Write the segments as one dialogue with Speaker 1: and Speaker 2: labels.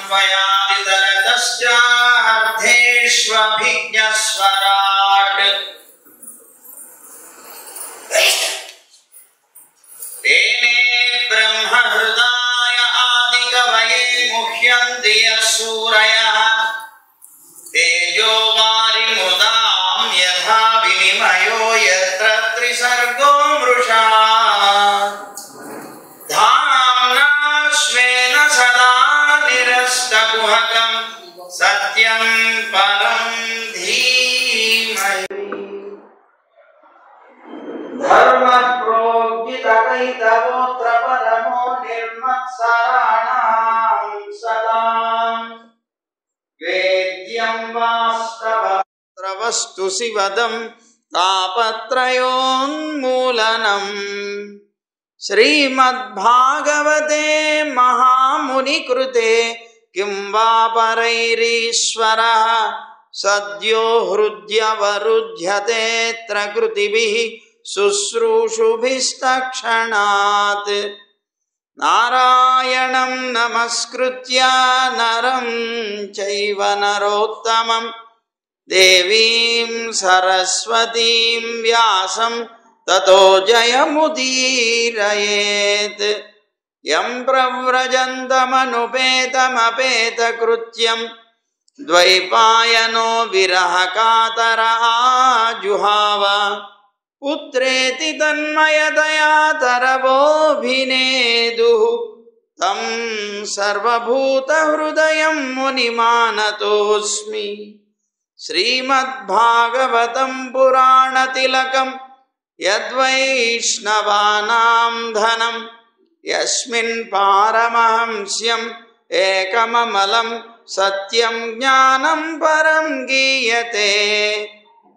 Speaker 1: समन्वयादितरतश्चार्धेष्वभिज्ञस्वराट् तेने ब्रह्महृदाय आदिकवये मुह्यन्ति यः सूरयः तेजो वारिमुदां यथा विनिमयो यत्र त्रिसर्गो मृषा धाम्ना स्वेन सदा निरस्तकुहकं सत्यं परं धीमहि धर्मः प्रोज्झितकैतवोऽत्र परमो निर्मत्सराणां सदाम् वेद्यं वास्तवस्तु शिवदं तापत्रयोन्मूलनम् श्रीमद्भागवते महामुनिकृते किं वा परैरीश्वरः सद्यो हृद्यवरुध्यतेऽत्र कृतिभिः शुश्रूषुभिस्तक्षणात् नारायणं नमस्कृत्य नरं चैव नरोत्तमं देवीं सरस्वतीं व्यासं ततो जयमुदीरयेत् यं प्रव्रजन्तमनुपेतमपेतकृत्यं द्वैपायनो विरहकातर आजुहाव पुत्रेति तन्मयतया तरवोऽभिनेदुः तं सर्वभूतहृदयं मुनिमानतोऽस्मि श्रीमद्भागवतं पुराणतिलकं यद्वैष्णवानां धनं यस्मिन् पारमहंस्यम् एकममलं सत्यं ज्ञानं परं गीयते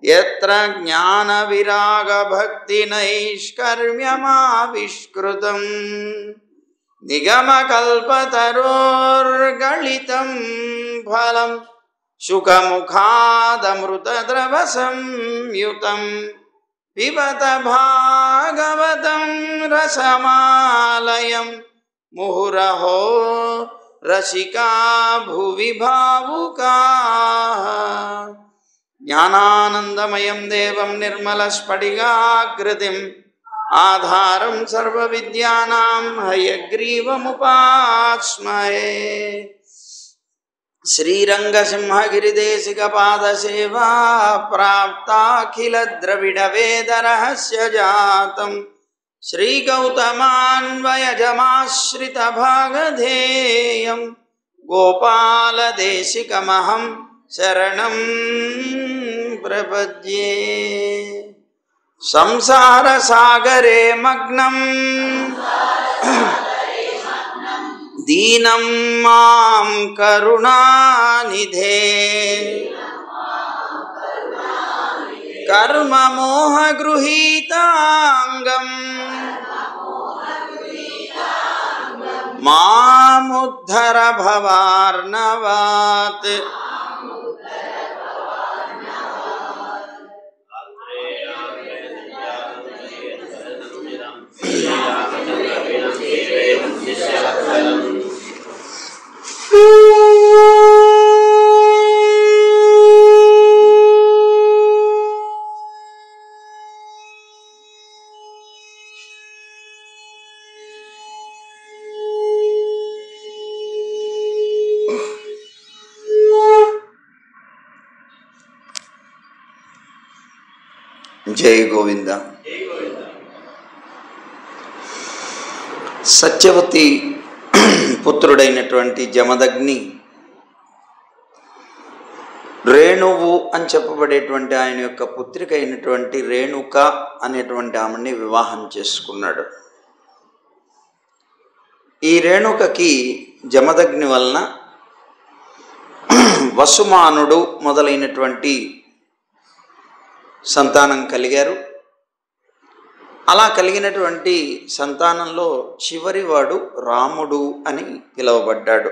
Speaker 1: यत्र ज्ञानविरागभक्तिनैष्कर्म्यमाविष्कृतं निगमकल्पतरोर्गलितं फलं शुकमुखादमृतद्रवसंयुतं पिबत भागवतं रसमालयं मुहुरहो रसिका भुवि भावुकाः ज्ञानानन्दमयं देवं निर्मलस्फटिकाकृतिम् आधारं सर्वविद्यानां हयग्रीवमुपास्महे श्रीरङ्गसिंहगिरिदेशिकपादसेवा प्राप्ताखिलद्रविडवेदरहस्यजातं श्रीगौतमान्वयजमाश्रितभागधेयं गोपालदेशिकमहं शरणं प्रपद्ये संसारसागरे मग्नं दीनं मां करुणानिधे कर्ममोहगृहीताङ्गं मामुद्धर भवार्णवात् జై గోవింద. సత్యవతి పుత్రుడైనటువంటి జమదగ్ని రేణువు అని చెప్పబడేటువంటి ఆయన యొక్క పుత్రిక అయినటువంటి రేణుక అనేటువంటి ఆమెని వివాహం చేసుకున్నాడు. ఈ రేణుకకి జమదగ్ని వలన వసుమానుడు మొదలైనటువంటి సంతానం కలిగారు. అలా కలిగినటువంటి సంతానంలో చివరివాడు రాముడు అని పిలువబడ్డాడు.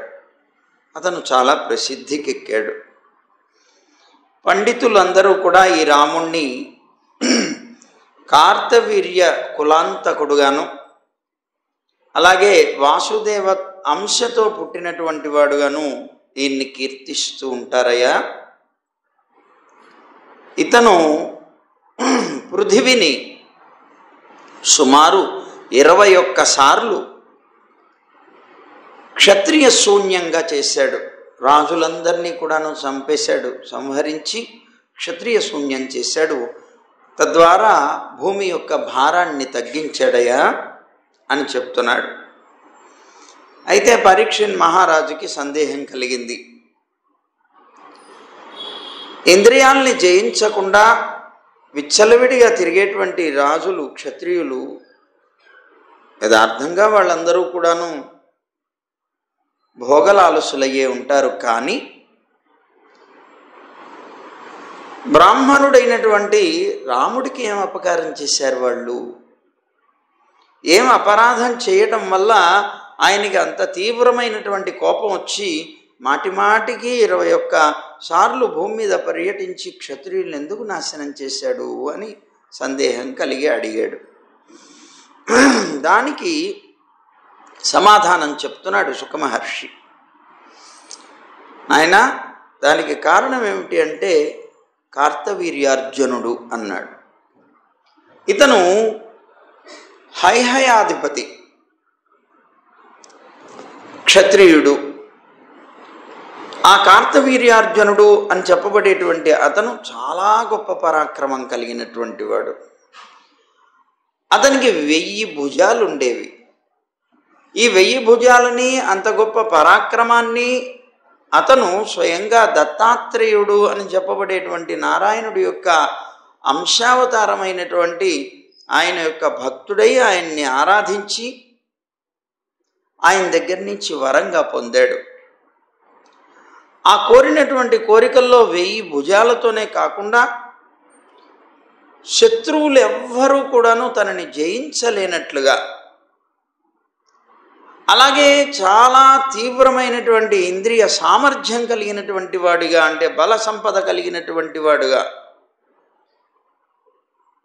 Speaker 1: అతను చాలా ప్రసిద్ధికెక్కాడు. పండితులందరూ కూడా ఈ రాముణ్ణి కార్తవీర్య కులాంతకుడుగాను, అలాగే వాసుదేవ అంశతో పుట్టినటువంటి వాడుగాను ఈయన్ని కీర్తిస్తూ ఉంటారయ్యా. ఇతను పృథివిని సుమారు 21 సార్లు క్షత్రియ శూన్యంగా చేశాడు. రాజులందరినీ కూడాను చంపేశాడు, సంహరించి క్షత్రియ శూన్యం చేశాడు. తద్వారా భూమి యొక్క భారాన్ని తగ్గించాడయా అని చెప్తున్నాడు. అయితే పరీక్షిత్ మహారాజుకి సందేహం కలిగింది. ఇంద్రియాల్ని జయించకుండా విచ్చలవిడిగా తిరిగేటువంటి రాజులు, క్షత్రియులు యథార్థంగా వాళ్ళందరూ కూడాను భోగలాలసులయ్యే ఉంటారు. కానీ బ్రాహ్మణుడైనటువంటి రాముడికి ఏం అపకారం చేశారు వాళ్ళు? ఏం అపరాధం చేయటం వల్ల ఆయనకి అంత తీవ్రమైనటువంటి కోపం వచ్చి మాటిమాటికి 21 సార్లు భూమి మీద పర్యటించి క్షత్రియులను ఎందుకు నాశనం చేశాడు అని సందేహం కలిగి అడిగాడు. దానికి సమాధానం చెప్తున్నాడు సుఖమహర్షి. ఆయన దానికి కారణం ఏమిటి అంటే కార్తవీర్యార్జునుడు అన్నాడు. ఇతను హైహయాధిపతి, క్షత్రియుడు. ఆ కార్తవీర్యార్జునుడు అని చెప్పబడేటువంటి అతను చాలా గొప్ప పరాక్రమం కలిగినటువంటి వాడు. అతనికి 1000 భుజాలు ఉండేవి. ఈ 1000 భుజాలని, అంత గొప్ప పరాక్రమాన్ని అతను స్వయంగా దత్తాత్రేయుడు అని చెప్పబడేటువంటి నారాయణుడి యొక్క అంశావతారమైనటువంటి ఆయన యొక్క భక్తుడై ఆయన్ని ఆరాధించి ఆయన దగ్గర నుంచి వరంగా పొందాడు. ఆ కోరినటువంటి కోరికల్లో 1000 భుజాలతోనే కాకుండా శత్రువులు ఎవ్వరూ కూడాను తనని జయించలేనట్లుగా, అలాగే చాలా తీవ్రమైనటువంటి ఇంద్రియ సామర్థ్యం కలిగినటువంటి వాడిగా, అంటే బల సంపద కలిగినటువంటి వాడుగా,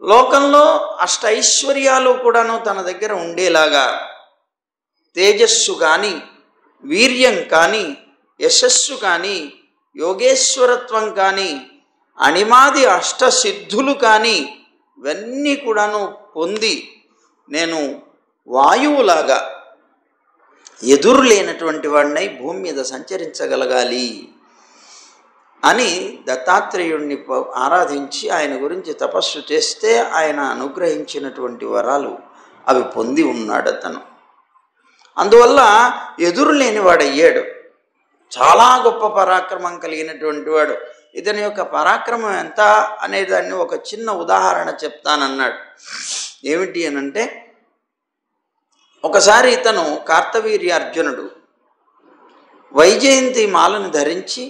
Speaker 1: లోకంలో అష్టైశ్వర్యాలు కూడాను తన దగ్గర ఉండేలాగా, తేజస్సు కానీ, వీర్యం కానీ, యశస్సు కానీ, యోగేశ్వరత్వం కానీ, అణిమాది అష్టసిద్ధులు కానీ ఇవన్నీ కూడాను పొంది నేను వాయువులాగా ఎదురు లేనటువంటి వాడినై భూమి మీద సంచరించగలగాలి అని దత్తాత్రేయుణ్ణి ఆరాధించి ఆయన గురించి తపస్సు చేస్తే ఆయన అనుగ్రహించినటువంటి వరాలు అవి పొంది ఉన్నాడు అతను. అందువల్ల ఎదురు లేనివాడయ్యాడు. చాలా గొప్ప పరాక్రమం కలిగినటువంటి వాడు. ఇతని యొక్క పరాక్రమం ఎంత అనేదాన్ని ఒక చిన్న ఉదాహరణ చెప్తానన్నాడు. ఏమిటి అనంటే, ఒకసారి ఇతను కార్తవీర్యార్జునుడు వైజయంతి మాలను ధరించి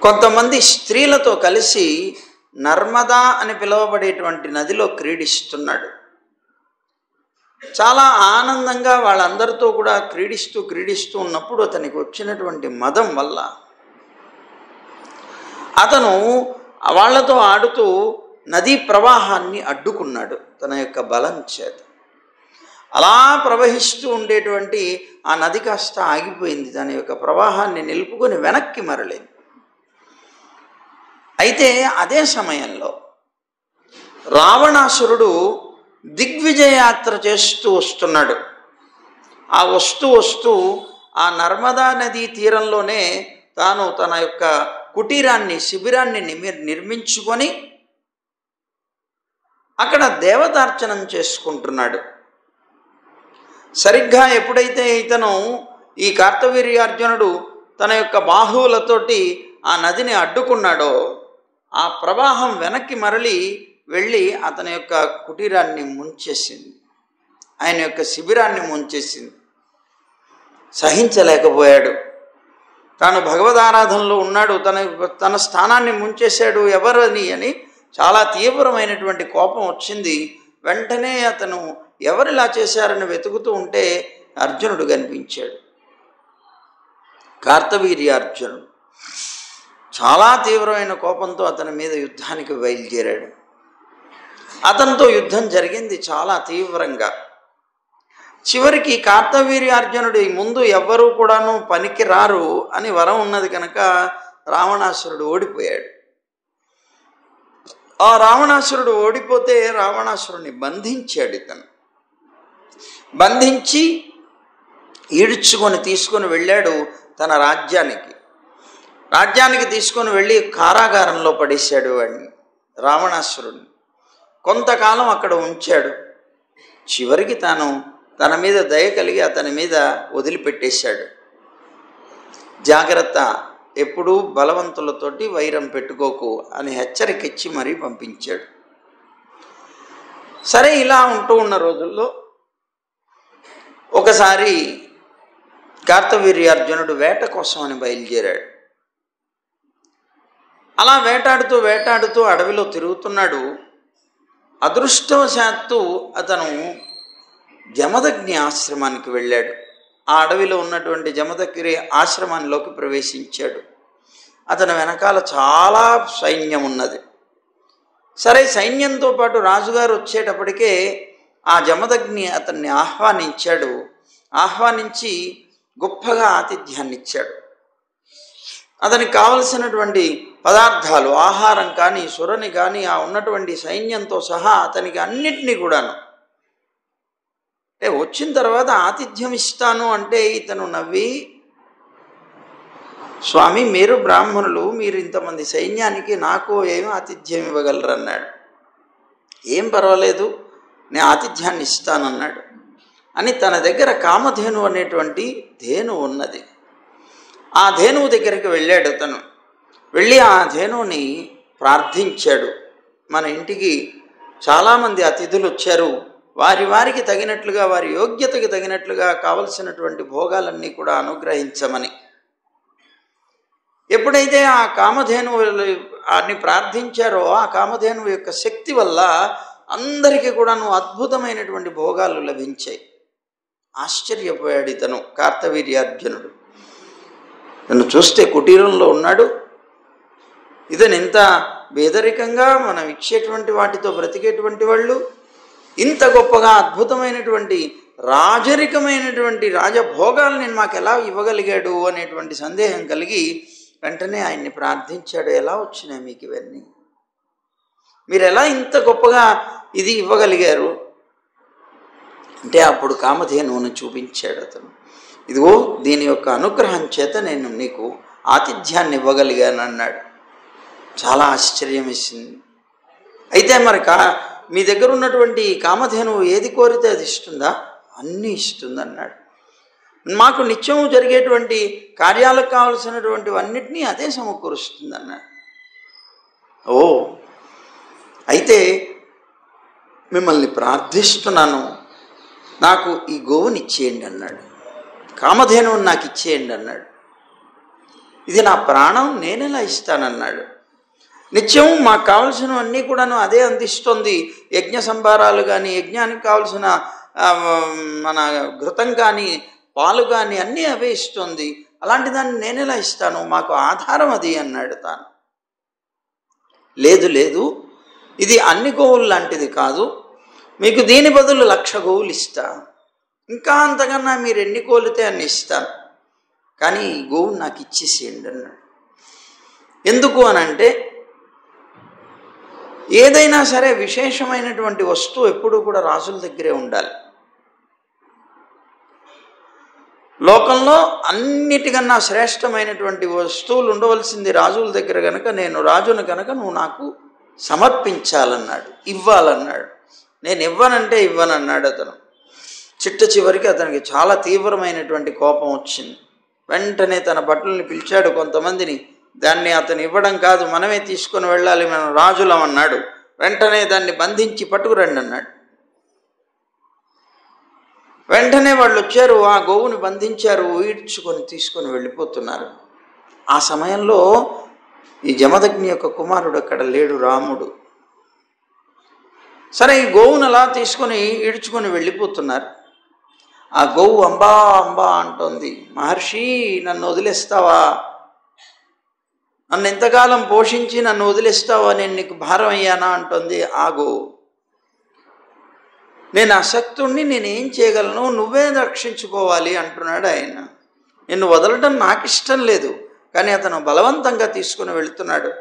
Speaker 1: కొంతమంది స్త్రీలతో కలిసి నర్మదా అని పిలువబడేటువంటి నదిలో క్రీడిస్తున్నాడు. చాలా ఆనందంగా వాళ్ళందరితో కూడా క్రీడిస్తూ ఉన్నప్పుడు అతనికి వచ్చినటువంటి మదం వల్ల అతను వాళ్లతో ఆడుతూ నదీ ప్రవాహాన్ని అడ్డుకున్నాడు తన యొక్క బలం చేత. అలా ప్రవహిస్తూ ఉండేటువంటి ఆ నది కాస్త ఆగిపోయింది, తన యొక్క ప్రవాహాన్ని నిలుపుకొని వెనక్కి మరలింది. అయితే అదే సమయంలో రావణాసురుడు దిగ్విజయయాత్ర చేస్తూ వస్తున్నాడు. ఆ వస్తూ ఆ నర్మదా నదీ తీరంలోనే తాను తన యొక్క కుటీరాన్ని, శిబిరాన్ని నిర్మించుకొని అక్కడ దేవతార్చనం చేసుకుంటున్నాడు. సరిగ్గా ఎప్పుడైతే ఇతను ఈ కార్తవీర్యార్జునుడు తన యొక్క బాహువులతోటి ఆ నదిని అడ్డుకున్నాడో ఆ ప్రవాహం వెనక్కి మరలి వెళ్ళి అతని యొక్క కుటీరాన్ని ముంచేసింది, ఆయన యొక్క శిబిరాన్ని ముంచేసింది. సహించలేకపోయాడు. తాను భగవదారాధనలో ఉన్నాడు, తన స్థానాన్ని ముంచేశాడు ఎవరని అని చాలా తీవ్రమైనటువంటి కోపం వచ్చింది. వెంటనే అతను ఎవరిలా చేశారని వెతుకుతూ ఉంటే అర్జునుడు కనిపించాడు. కార్తవీర్యార్జునుడు చాలా తీవ్రమైన కోపంతో అతని మీద యుద్ధానికి బయలుదేరాడు. అతనితో యుద్ధం జరిగింది చాలా తీవ్రంగా. చివరికి కార్తవీర్యార్జునుడి ముందు ఎవ్వరూ కూడాను పనికి రారు అని వరం ఉన్నది కనుక రావణాసురుడు ఓడిపోయాడు. ఆ రావణాసురుడు ఓడిపోతే రావణాసురుడిని బంధించాడు. ఇతను బంధించి ఈడ్చుకొని తీసుకొని వెళ్ళాడు తన రాజ్యానికి తీసుకొని వెళ్ళి కారాగారంలో పడేశాడు వాడిని, రావణాసురుడిని. కొంతకాలం అక్కడ ఉంచాడు. చివరికి తన మీద దయ కలిగి అతని మీద వదిలిపెట్టేశాడు. జాగ్రత్త, ఎప్పుడూ బలవంతులతోటి వైరం పెట్టుకోకు అని హెచ్చరిక ఇచ్చి మరీ పంపించాడు. సరే, ఇలా ఉంటూ ఉన్న రోజుల్లో ఒకసారి కార్తవీర్యార్జునుడు వేట కోసం అని బయలుదేరాడు. అలా వేటాడుతూ అడవిలో తిరుగుతున్నాడు. అదృష్టవశాత్తు అతను జమదగ్ని ఆశ్రమానికి వెళ్ళాడు. ఆ అడవిలో ఉన్నటువంటి జమదగ్ని ఆశ్రమంలోకి ప్రవేశించాడు. అతని వెనకాల చాలా సైన్యం ఉన్నది. సరే, సైన్యంతో పాటు రాజుగారు వచ్చేటప్పటికే ఆ జమదగ్ని అతన్ని ఆహ్వానించి గొప్పగా ఆతిథ్యాన్ని ఇచ్చాడు. అతనికి కావలసినటువంటి పదార్థాలు, ఆహారం కానీ సురని కానీ ఆ ఉన్నటువంటి సైన్యంతో సహా అతనికి అన్నిటినీ కూడాను, అంటే వచ్చిన తర్వాత ఆతిథ్యం ఇస్తాను అంటే ఇతను నవ్వి, స్వామి మీరు బ్రాహ్మణులు, మీరు ఇంతమంది సైన్యానికి నాకు ఏం ఆతిథ్యం ఇవ్వగలరు అన్నాడు. ఏం పర్వాలేదు, నేను ఆతిథ్యాన్ని ఇస్తానన్నాడు. అని తన దగ్గర కామధేను అనేటువంటి ధేను ఉన్నది. ఆ ధేనువు దగ్గరికి వెళ్ళాడు. అతను వెళ్ళి ఆ ధేనువుని ప్రార్థించాడు. మన ఇంటికి చాలామంది అతిథులు వచ్చారు, వారికి తగినట్లుగా, వారి యోగ్యతకి తగినట్లుగా కావలసినటువంటి భోగాలన్నీ కూడా అనుగ్రహించమని. ఎప్పుడైతే ఆ కామధేనువుని ప్రార్థించారో ఆ కామధేనువు యొక్క శక్తి వల్ల అందరికీ కూడాను అద్భుతమైనటువంటి భోగాలు లభించాయి. ఆశ్చర్యపోయాడు ఇతను కార్తవీర్యార్జునుడు. నన్ను చూస్తే కుటీరంలో ఉన్నాడు, ఇతను ఎంత పేదరికంగా మనం ఇచ్చేటువంటి వాటితో బ్రతికేటువంటి వాళ్ళు ఇంత గొప్పగా అద్భుతమైనటువంటి రాజరికమైనటువంటి రాజభోగాల్ని మాకు ఎలా ఇవ్వగలిగాడు అనేటువంటి సందేహం కలిగి వెంటనే ఆయన్ని ప్రార్థించాడు. ఎలా వచ్చినాయి మీకు ఇవన్నీ? మీరు ఎలా ఇంత గొప్పగా ఇది ఇవ్వగలిగారు అంటే అప్పుడు కామధేనువును చూపించాడు అతను. ఇదిగో దీని యొక్క అనుగ్రహం చేత నేను నీకు ఆతిథ్యాన్ని ఇవ్వగలిగాను అన్నాడు. చాలా ఆశ్చర్యం వేసింది. అయితే మరి మీ దగ్గర ఉన్నటువంటి కామధేనువు ఏది కోరితే అది ఇస్తుందా? అన్నీ ఇస్తుంది అన్నాడు. మాకు నిత్యం జరిగేటువంటి కార్యాలకు కావలసినటువంటివన్నిటినీ అదే సమకూరుస్తుంది అన్నాడు. ఓ, అయితే మిమ్మల్ని ప్రార్థిస్తున్నాను, నాకు ఈ గోవుని ఇచ్చేయండి అన్నాడు. కామధేనువుని నాకు ఇచ్చేయండి అన్నాడు. ఇది నా ప్రాణం, నేనెలా ఇస్తానన్నాడు. నిత్యం మాకు కావలసినవన్నీ కూడాను అదే అందిస్తుంది. యజ్ఞ సంభారాలు కానీ, యజ్ఞానికి కావలసిన మన ఘృతం కానీ, పాలు కానీ అన్నీ అవే ఇస్తుంది. అలాంటి దాన్ని నేనెలా ఇస్తాను? మాకు ఆధారం అది అన్నాడు తాను. లేదు, ఇది అన్ని గోవులు లాంటిది కాదు, మీకు దీని బదులు 1,00,000 గోవులు ఇస్తా, ఇంకా అంతకన్నా మీరు ఎన్ని కోలితే అన్ని ఇస్తాను, కానీ ఈ గోవును నాకు ఇచ్చేసేయండి అన్నాడు. ఎందుకు అనంటే ఏదైనా సరే విశేషమైనటువంటి వస్తువు ఎప్పుడూ కూడా రాజుల దగ్గరే ఉండాలి. లోకంలో అన్నిటికన్నా శ్రేష్టమైనటువంటి వస్తువులు ఉండవలసింది రాజుల దగ్గర కనుక, నేను రాజును కనుక నువ్వు నాకు సమర్పించాలన్నాడు, ఇవ్వాలన్నాడు. నేను ఇవ్వనంటే ఇవ్వనన్నాడు అతను. చివరికి అతనికి చాలా తీవ్రమైనటువంటి కోపం వచ్చింది. వెంటనే తన భటుల్ని పిలిచాడు కొంతమందిని. దాన్ని అతను ఇవ్వడం కాదు, మనమే తీసుకొని వెళ్ళాలి, మనం రాజులం అన్నాడు. వెంటనే దాన్ని బంధించి పట్టుకురండి అన్నాడు. వెంటనే వాళ్ళు వచ్చారు, ఆ గోవుని బంధించారు, ఈడ్చుకొని తీసుకొని వెళ్ళిపోతున్నారు. ఆ సమయంలో ఈ జమదగ్ని యొక్క కుమారుడు అక్కడ లేడు, రాముడు. సరే, ఈ గోవును అలా తీసుకొని ఈడ్చుకొని వెళ్ళిపోతున్నారు. ఆ గోవు అంబా అంబా అంటోంది. మహర్షి, నన్ను వదిలేస్తావా? నన్ను ఎంతకాలం పోషించి నన్ను వదిలేస్తావా? నేను నీకు భారం అయ్యానా అంటోంది ఆ గోవు. నేను అశక్తుణ్ణి, నేనేం చేయగలను, నువ్వే రక్షించుకోవాలి అంటున్నాడు ఆయన. నిన్ను వదలడం నాకు ఇష్టం లేదు, కానీ అతను బలవంతంగా తీసుకుని వెళుతున్నాడు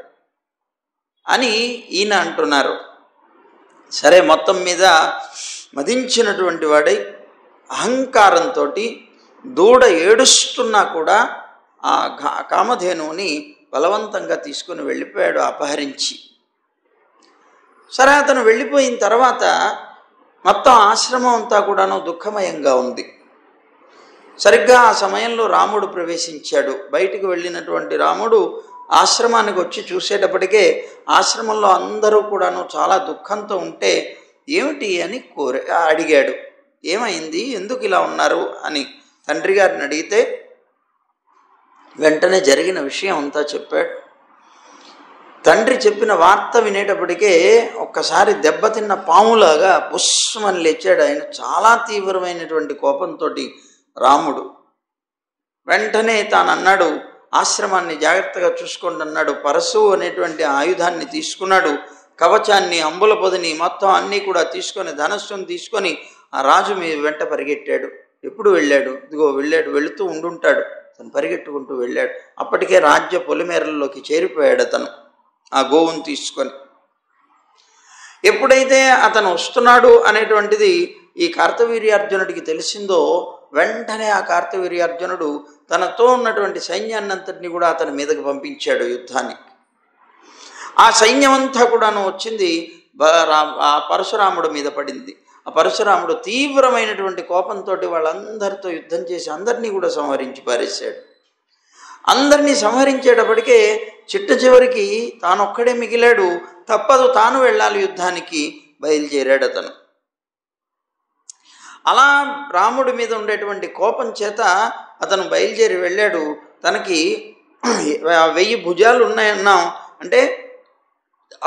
Speaker 1: అని ఈయన అంటున్నారు. సరే, మొత్తం మీద మదించినటువంటి వాడై అహంకారంతో దూడ ఏడుస్తున్నా కూడా ఆ కామధేనువుని బలవంతంగా తీసుకుని వెళ్ళిపోయాడు అపహరించి. సరే, అతను వెళ్ళిపోయిన తర్వాత మొత్తం ఆశ్రమం అంతా కూడాను దుఃఖమయంగా ఉంది. సరిగ్గా ఆ సమయంలో రాముడు ప్రవేశించాడు. బయటికి వెళ్ళినటువంటి రాముడు ఆశ్రమానికి వచ్చి చూసేటప్పటికే ఆశ్రమంలో అందరూ కూడాను చాలా దుఃఖంతో ఉంటే ఏమిటి అని అడిగాడు. ఏమైంది, ఎందుకు ఇలా ఉన్నారు అని తండ్రి గారిని అడిగితే వెంటనే జరిగిన విషయం అంతా చెప్పాడు. తండ్రి చెప్పిన వార్త వినేటప్పటికే ఒక్కసారి దెబ్బతిన్న పాములాగా పుష్మని లేచాడు ఆయన. చాలా తీవ్రమైనటువంటి కోపంతో రాముడు వెంటనే తాను అన్నాడు, ఆశ్రమాన్ని జాగ్రత్తగా చూసుకోండి అన్నాడు. పరశు అనేటువంటి ఆయుధాన్ని తీసుకున్నాడు. కవచాన్ని, అంబుల పొదిని మొత్తం అన్నీ కూడా తీసుకొని, ధనస్సును తీసుకొని ఆ రాజు మీద వెంట పరిగెట్టాడు. ఎప్పుడు వెళ్ళాడు? ఇదిగో వెళ్ళాడు, వెళుతూ ఉండుంటాడు. తను పరిగెట్టుకుంటూ వెళ్ళాడు. అప్పటికే రాజ్య పొలిమేరల్లోకి చేరిపోయాడు అతను ఆ గోవును తీసుకొని. ఎప్పుడైతే అతను వస్తున్నాడు అనేటువంటిది ఈ కార్తవీర్యార్జునుడికి తెలిసిందో వెంటనే ఆ కార్తవీర్యార్జునుడు తనతో ఉన్నటువంటి సైన్యాన్నంతటినీ కూడా అతని మీదకి పంపించాడు యుద్ధానికి. ఆ సైన్యమంతా కూడాను వచ్చింది ఆ పరశురాముడి మీద పడింది. ఆ పరశురాముడు తీవ్రమైనటువంటి కోపంతో వాళ్ళందరితో యుద్ధం చేసి అందరినీ కూడా సంహరించి పారేశాడు. అందరినీ సంహరించేటప్పటికే చిట్ట చివరికి తానొక్కడే మిగిలాడు. తప్పదు, తాను వెళ్ళాలి యుద్ధానికి బయలుదేరాడు అతను. అలా రాముడి మీద ఉండేటువంటి కోపం చేత అతను బయలుదేరి వెళ్ళాడు. తనకి 1000 భుజాలు ఉన్నాయన్నాం అంటే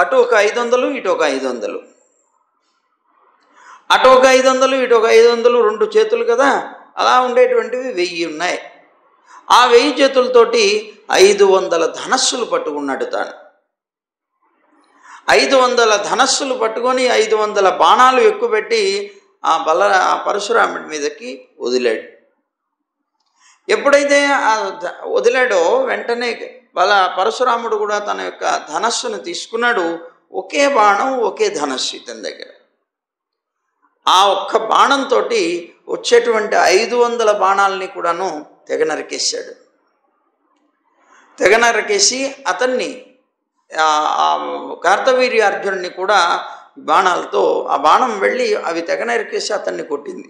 Speaker 1: అటు ఒక 500, ఇటు ఒక 500, అటు ఒక 500, ఇటు ఒక 500, 2 చేతులు కదా, అలా ఉండేటువంటివి 1000 ఉన్నాయి. ఆ 1000 చేతులతోటి 500 ధనస్సులు పట్టుకున్నాడు తాను. 500 ధనస్సులు పట్టుకొని 500 బాణాలు ఎక్కుపెట్టి ఆ పరశురాముడి మీదకి వదిలాడు. ఎప్పుడైతే వదిలాడో వెంటనే పరశురాముడు కూడా తన యొక్క ధనస్సును తీసుకున్నాడు. ఒకే బాణం, ఒకే ధనస్సు ఇతని దగ్గర. ఆ ఒక్క బాణంతో వచ్చేటువంటి 500 బాణాలని కూడాను తెగ నరికేశాడు. తెగ నరికేసి అతన్ని కార్తవీర్యార్జునుడిని కూడా బాణాలతో, ఆ బాణం వెళ్ళి అవి తెగ నరికేసి అతన్ని కొట్టింది.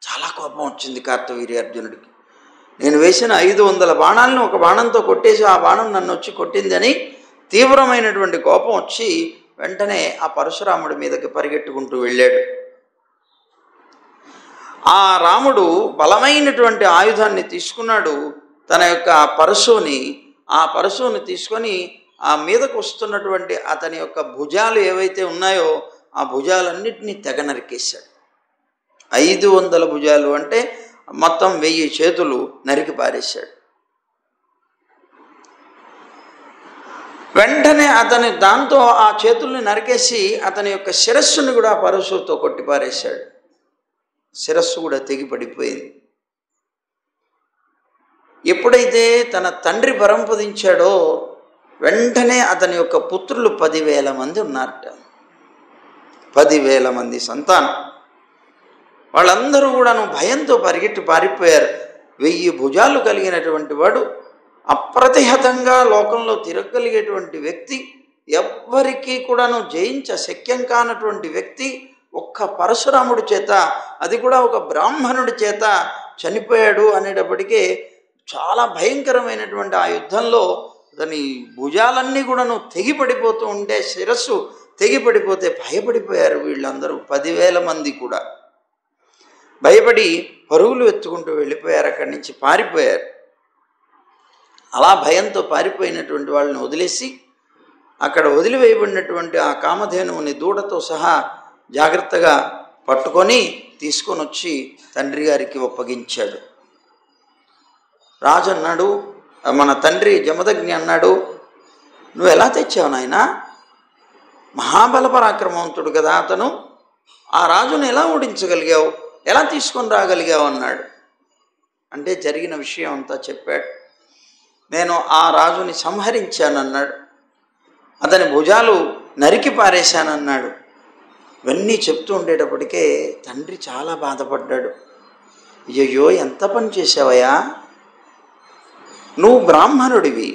Speaker 1: చాలా కోపం వచ్చింది కార్తవీర్యార్జునుడికి. నేను వేసిన 500 బాణాలను ఒక బాణంతో కొట్టేసి ఆ బాణం నన్ను వచ్చి కొట్టిందని తీవ్రమైనటువంటి కోపం వచ్చి వెంటనే ఆ పరశురాముడి మీదకి పరిగెట్టుకుంటూ వెళ్ళాడు. ఆ రాముడు బలమైనటువంటి ఆయుధాన్ని తీసుకున్నాడు. తన యొక్క పరశువుని తీసుకొని ఆ మీదకు వస్తున్నటువంటి అతని యొక్క భుజాలు ఏవైతే ఉన్నాయో ఆ భుజాలన్నింటినీ తెగ నరికేశాడు. 500 భుజాలు అంటే మొత్తం 1000 చేతులు నరికి పారేశాడు. వెంటనే అతని దాంతో ఆ చేతుల్ని నరికేసి అతని యొక్క శిరస్సును కూడా పరశువుతో కొట్టిపారేశాడు. శిరస్సు కూడా తెగి పడిపోయింది. ఎప్పుడైతే తన తండ్రి పరంపదించాడో వెంటనే అతని యొక్క పుత్రులు 10,000 మంది ఉన్నారట. 10,000 మంది సంతానం. వాళ్ళందరూ కూడాను భయంతో పరిగెట్టి పారిపోయారు. 1000 భుజాలు కలిగినటువంటి వాడు, అప్రతిహతంగా లోకంలో తిరగలిగేటువంటి వ్యక్తి, ఎవ్వరికీ కూడాను జయించశక్యం కానటువంటి వ్యక్తి ఒక్క పరశురాముడి చేత, అది కూడా ఒక బ్రాహ్మణుడి చేత చనిపోయాడు అనేటప్పటికే చాలా భయంకరమైనటువంటి ఆ యుద్ధంలో దాని భుజాలన్నీ కూడాను తెగిపడిపోతూ ఉంటే, శిరస్సు తెగిపడిపోతే భయపడిపోయారు వీళ్ళందరూ. 10,000 మంది కూడా భయపడి పరుగులు ఎత్తుకుంటూ వెళ్ళిపోయారు, అక్కడి నుంచి పారిపోయారు. అలా భయంతో పారిపోయినటువంటి వాళ్ళని వదిలేసి అక్కడ వదిలివేయబడినటువంటి ఆ కామధేనువుని దూడతో సహా జాగ్రత్తగా పట్టుకొని తీసుకొని వచ్చి తండ్రి గారికి ఒప్పగించాడు. రాజు అన్నాడు, మన తండ్రి జమదగ్ని అన్నాడు, నువ్వు ఎలా తెచ్చావు నాయనా? మహాబల పరాక్రమవంతుడు కదా అతను, ఆ రాజును ఎలా ఓడించగలిగావు, ఎలా తీసుకొని రాగలిగావు అన్నాడు. అంటే జరిగిన విషయం అంతా చెప్పాడు. నేను ఆ రాజుని సంహరించానన్నాడు. అతని భుజాలు నరికి పారేశానన్నాడు. ఇవన్నీ చెప్తూ ఉండేటప్పటికే తండ్రి చాలా బాధపడ్డాడు. అయ్యయ్యో, ఎంత పని చేసావయ్యా, నువ్వు బ్రాహ్మణుడివి,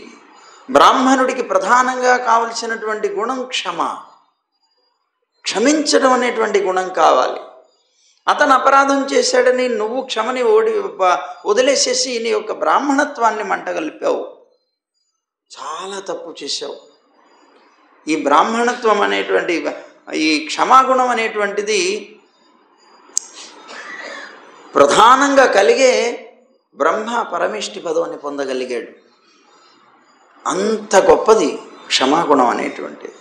Speaker 1: బ్రాహ్మణుడికి ప్రధానంగా కావలసినటువంటి గుణం క్షమించడం అనేటువంటి గుణం కావాలి. అతను అపరాధం చేశాడని నువ్వు క్షమని వదిలేసేసి నీ యొక్క బ్రాహ్మణత్వాన్ని మంటగలిపావు. చాలా తప్పు చేశావు. ఈ బ్రాహ్మణత్వం అనేటువంటి ఈ క్షమాగుణం అనేటువంటిది ప్రధానంగా కలిగే బ్రహ్మ పరమేష్టి పదవిని పొందగలిగాడు. అంత గొప్పది క్షమాగుణం అనేటువంటిది.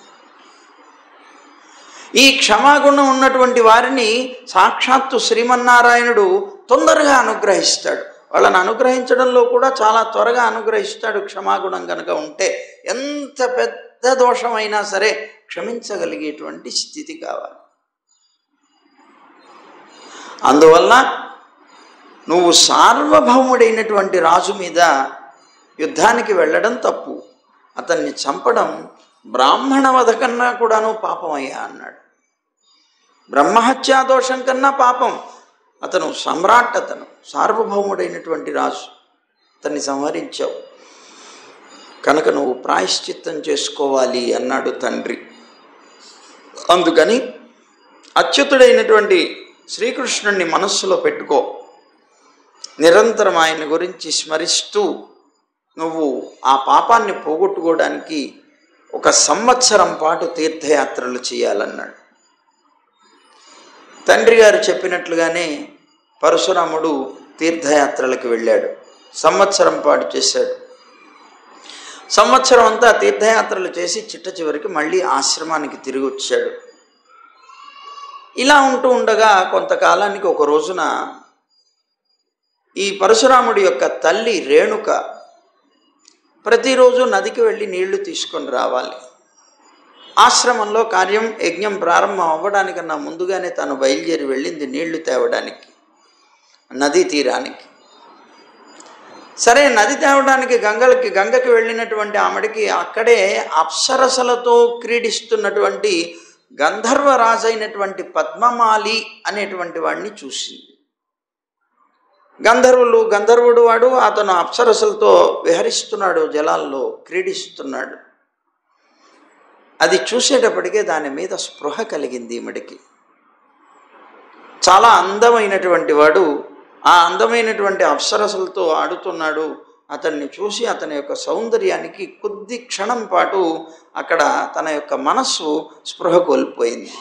Speaker 1: ఈ క్షమాగుణం ఉన్నటువంటి వారిని సాక్షాత్తు శ్రీమన్నారాయణుడు తొందరగా అనుగ్రహిస్తాడు. వాళ్ళని అనుగ్రహించడంలో కూడా చాలా త్వరగా అనుగ్రహిస్తాడు. క్షమాగుణం కనుక ఉంటే ఎంత పెద్ద దోషమైనా సరే క్షమించగలిగేటువంటి స్థితి కావాలి. అందువల్ల నువ్వు సార్వభౌముడైనటువంటి రాజు మీద యుద్ధానికి వెళ్ళడం తప్పు, అతన్ని చంపడం బ్రాహ్మణ వధ కన్నా కూడాను పాపమయ్యా అన్నాడు. బ్రహ్మహత్యా దోషం కన్నా పాపం. అతను సమ్రాట్, అతను సార్వభౌముడైనటువంటి రాజు, అతన్ని సంహరించావు కనుక నువ్వు ప్రాయశ్చిత్తం చేసుకోవాలి అన్నాడు తండ్రి. అందుకని అచ్యుతుడైనటువంటి శ్రీకృష్ణుడిని మనస్సులో పెట్టుకో, నిరంతరం ఆయన గురించి స్మరిస్తూ నువ్వు ఆ పాపాన్ని పోగొట్టుకోవడానికి 1 సంవత్సరం పాటు తీర్థయాత్రలు చేయాలన్నాడు. తండ్రి గారు చెప్పినట్లుగానే పరశురాముడు తీర్థయాత్రలకు వెళ్ళాడు. సంవత్సరం పాటు చేశాడు. సంవత్సరం అంతా తీర్థయాత్రలు చేసి చిట్ట చివరికి మళ్ళీ ఆశ్రమానికి తిరిగి వచ్చాడు. ఇలా ఉంటూ ఉండగా కొంతకాలానికి ఒక రోజున ఈ పరశురాముడి యొక్క తల్లి రేణుక ప్రతిరోజు నదికి వెళ్ళి నీళ్లు తీసుకొని రావాలి. ఆశ్రమంలో కార్యం యజ్ఞం ప్రారంభం అవ్వడానికన్నా ముందుగానే తను బయలుదేరి వెళ్ళింది నీళ్లు తేవడానికి నదీ తీరానికి. సరే, నది తేవడానికి గంగకి వెళ్ళినటువంటి ఆమెడికి అక్కడే అప్సరసలతో క్రీడిస్తున్నటువంటి గంధర్వరాజైనటువంటి పద్మమాలి అనేటువంటి వాడిని చూసింది. గంధర్వుడు వాడు, అతను అప్సరసలతో విహరిస్తున్నాడు, జలాల్లో క్రీడిస్తున్నాడు. అది చూసేటప్పటికే దాని మీద స్పృహ కలిగింది ఈమెడికి. చాలా అందమైనటువంటి వాడు, ఆ అందమైనటువంటి అప్సరసలతో ఆడుతున్నాడు. అతన్ని చూసి అతని యొక్క సౌందర్యానికి కొద్ది క్షణం పాటు అక్కడ తన యొక్క మనస్సు స్పృహ కోల్పోయింది.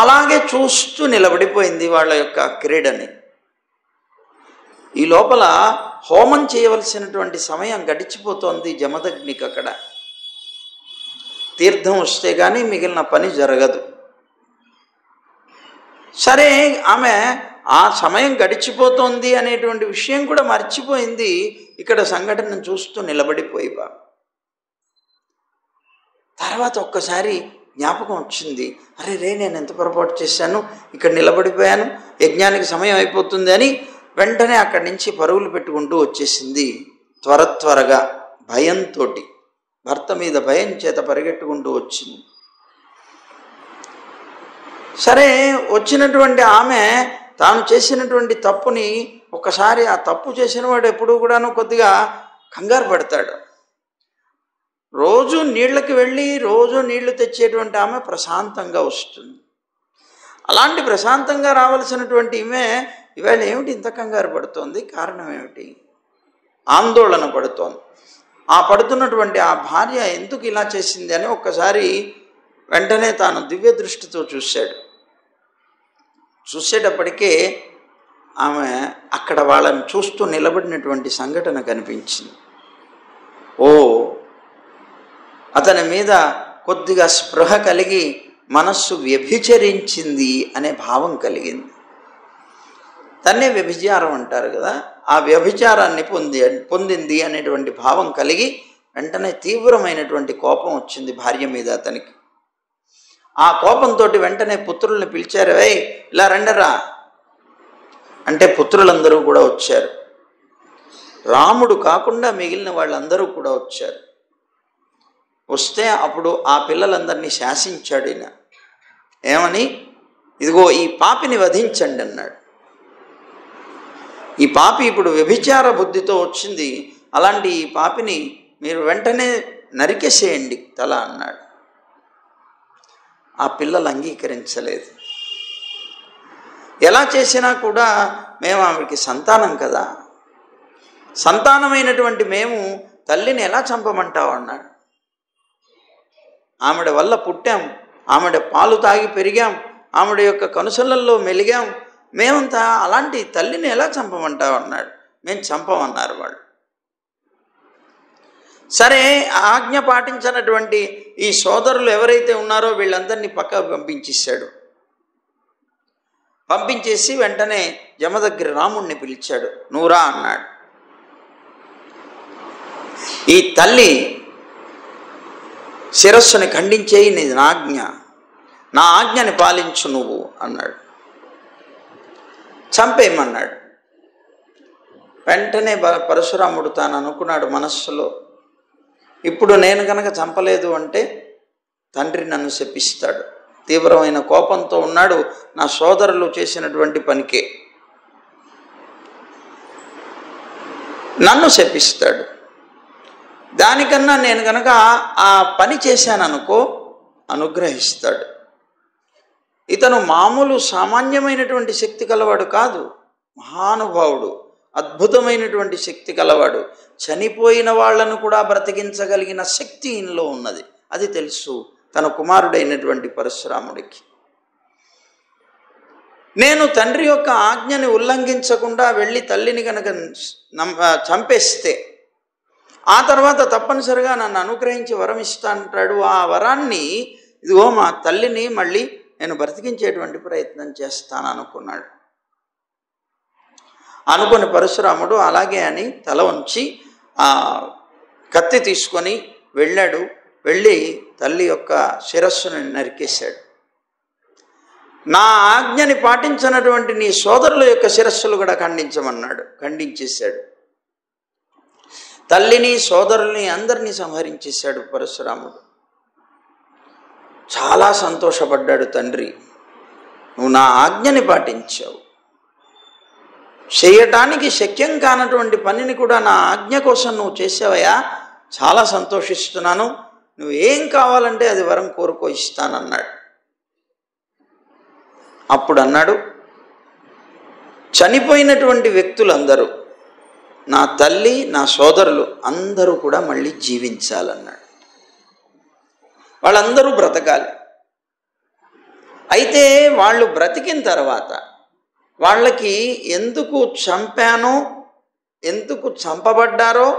Speaker 1: అలాగే చూస్తూ నిలబడిపోయింది వాళ్ళ యొక్క క్రీడని. ఈ లోపల హోమం చేయవలసినటువంటి సమయం గడిచిపోతోంది జమదగ్నికి. అక్కడ తీర్థం వస్తే కానీ మిగిలిన పని జరగదు. సరే, ఆమె ఆ సమయం గడిచిపోతోంది అనేటువంటి విషయం కూడా మర్చిపోయింది. ఇక్కడ సంఘటనను చూస్తూ నిలబడిపోయి తర్వాత ఒక్కసారి జ్ఞాపకం వచ్చింది. అరే నేను ఎంత పొరపాటు చేశాను, ఇక్కడ నిలబడిపోయాను, యజ్ఞానికి సమయం అయిపోతుంది అని వెంటనే అక్కడి నుంచి పరుగులు పెట్టుకుంటూ వచ్చేసింది. త్వరగా భయంతో, భర్త మీద భయం చేత పరిగెట్టుకుంటూ వచ్చింది. సరే, వచ్చినటువంటి ఆమె తాను చేసినటువంటి తప్పుని ఒకసారి, ఆ తప్పు చేసిన వాడు ఎప్పుడూ కూడాను కొద్దిగా కంగారు పడతాడు. రోజు నీళ్ళకి వెళ్ళి రోజు నీళ్లు తెచ్చేటువంటి ఆమె ప్రశాంతంగా వస్తుంది. అలాంటి ప్రశాంతంగా రావాల్సినటువంటి ఈమె ఇవాళ ఏమిటి ఇంత కంగారు పడుతోంది, కారణం ఏమిటి, ఆందోళన పడుతోంది. ఆ పడుతున్నటువంటి ఆ భార్య ఎందుకు ఇలా చేసింది అని ఒక్కసారి వెంటనే తాను దివ్య దృష్టితో చూశాడు. చూసేటప్పటికే ఆమె అక్కడ వాళ్ళని చూస్తూ నిలబడినటువంటి సంఘటన కనిపించింది. ఓ, అతని మీద కొద్దిగా స్పృహ కలిగి మనస్సు వ్యభిచరించింది అనే భావం కలిగింది. దాన్నే వ్యభిచారం అంటారు కదా. ఆ వ్యభిచారాన్ని పొందింది అనేటువంటి భావం కలిగి వెంటనే తీవ్రమైనటువంటి కోపం వచ్చింది భార్య మీద అతనికి. ఆ కోపంతో వెంటనే పుత్రుల్ని పిలిచారు. ఇలా రండరా అంటే పుత్రులందరూ కూడా వచ్చారు. రాముడు కాకుండా మిగిలిన వాళ్ళందరూ కూడా వచ్చారు. వస్తే అప్పుడు ఆ పిల్లలందరినీ శాసించాడు ఈయన. ఏమని? ఇదిగో ఈ పాపిని వధించండి అన్నాడు. ఈ పాపి ఇప్పుడు వ్యభిచార బుద్ధితో వచ్చింది, అలాంటి ఈ పాపిని మీరు వెంటనే నరికేసేయండి తల అన్నాడు. ఆ పిల్లలు అంగీకరించలేదు. ఎలా చేసినా కూడా మేము ఆవిడికి సంతానం కదా, సంతానమైనటువంటి మేము తల్లిని ఎలా చంపమంటావు అన్నాడు. ఆమెడ వల్ల పుట్టాం, ఆమెడ పాలు తాగి పెరిగాం, ఆమెడ యొక్క కనుసలల్లో మెలిగాం, మేమంతా అలాంటి తల్లిని ఎలా చంపమంటావు అన్నాడు. మేము చంపమన్నారు వాళ్ళు. సరే, ఆజ్ఞ పాటించినటువంటి ఈ సోదరులు ఎవరైతే ఉన్నారో వీళ్ళందరినీ పక్కకు పంపించేశాడు. పంపించేసి వెంటనే యమ దగ్గర రాముణ్ణి పిలిచాడు. నువ్వురా అన్నాడు. ఈ తల్లి శిరస్సుని ఖండించేయి, నీది నా ఆజ్ఞ, నా ఆజ్ఞని పాలించు నువ్వు అన్నాడు. చంపేయమన్నాడు. వెంటనే పరశురాముడు తాను అనుకున్నాడు మనస్సులో, ఇప్పుడు నేను కనుక చంపలేదు అంటే తండ్రి నన్ను శపిస్తాడు. తీవ్రమైన కోపంతో ఉన్నాడు. నా సోదరులు చేసినటువంటి పనికే నన్ను శపిస్తాడు. దానికన్నా నేను కనుక ఆ పని చేశాననుకో అనుగ్రహిస్తాడు. ఇతను మామూలు సామాన్యమైనటువంటి శక్తి కలవాడు కాదు, మహానుభావుడు, అద్భుతమైనటువంటి శక్తి కలవాడు. చనిపోయిన వాళ్లను కూడా బ్రతికించగలిగిన శక్తి ఈయనలో ఉన్నది. అది తెలుసు తన కుమారుడైనటువంటి పరశురాముడికి. నేను తండ్రి యొక్క ఆజ్ఞని ఉల్లంఘించకుండా వెళ్ళి తల్లిని కనుక చంపేస్తే ఆ తర్వాత తప్పనిసరిగా నన్ను అనుగ్రహించి వరం ఇస్తా అంటాడు. ఆ వరాన్ని ఇదిగో మా తల్లిని మళ్ళీ నేను బ్రతికించేటువంటి ప్రయత్నం చేస్తాను అనుకున్నాడు. అనుకుని పరశురాముడు అలాగే అని తల వంచి ఆ కత్తి తీసుకొని వెళ్ళాడు. వెళ్ళి తల్లి యొక్క శిరస్సును నరికేశాడు. నా ఆజ్ఞని పాటించినటువంటి నీ సోదరుల యొక్క శిరస్సులు కూడా ఖండించమన్నాడు. ఖండించేశాడు. తల్లిని సోదరుల్ని అందరినీ సంహరించేశాడు పరశురాముడు. చాలా సంతోషపడ్డాడు తండ్రి. నువ్వు నా ఆజ్ఞని పాటించావు, చేయటానికి శక్యం కానటువంటి పనిని కూడా నా ఆజ్ఞ కోసం నువ్వు చేసావయ్యా, చాలా సంతోషిస్తున్నాను. నువ్వేం కావాలంటే అది వరం కోరుకో, ఇస్తానన్నాడు. అప్పుడు అన్నాడు, చనిపోయినటువంటి వ్యక్తులందరూ, నా తల్లి, నా సోదరులు అందరూ కూడా మళ్ళీ జీవించాలన్నాడు. వాళ్ళందరూ బ్రతకాలి. అయితే వాళ్ళు బ్రతికిన తర్వాత వాళ్ళకి ఎందుకు చంపానో, ఎందుకు చంపబడ్డారో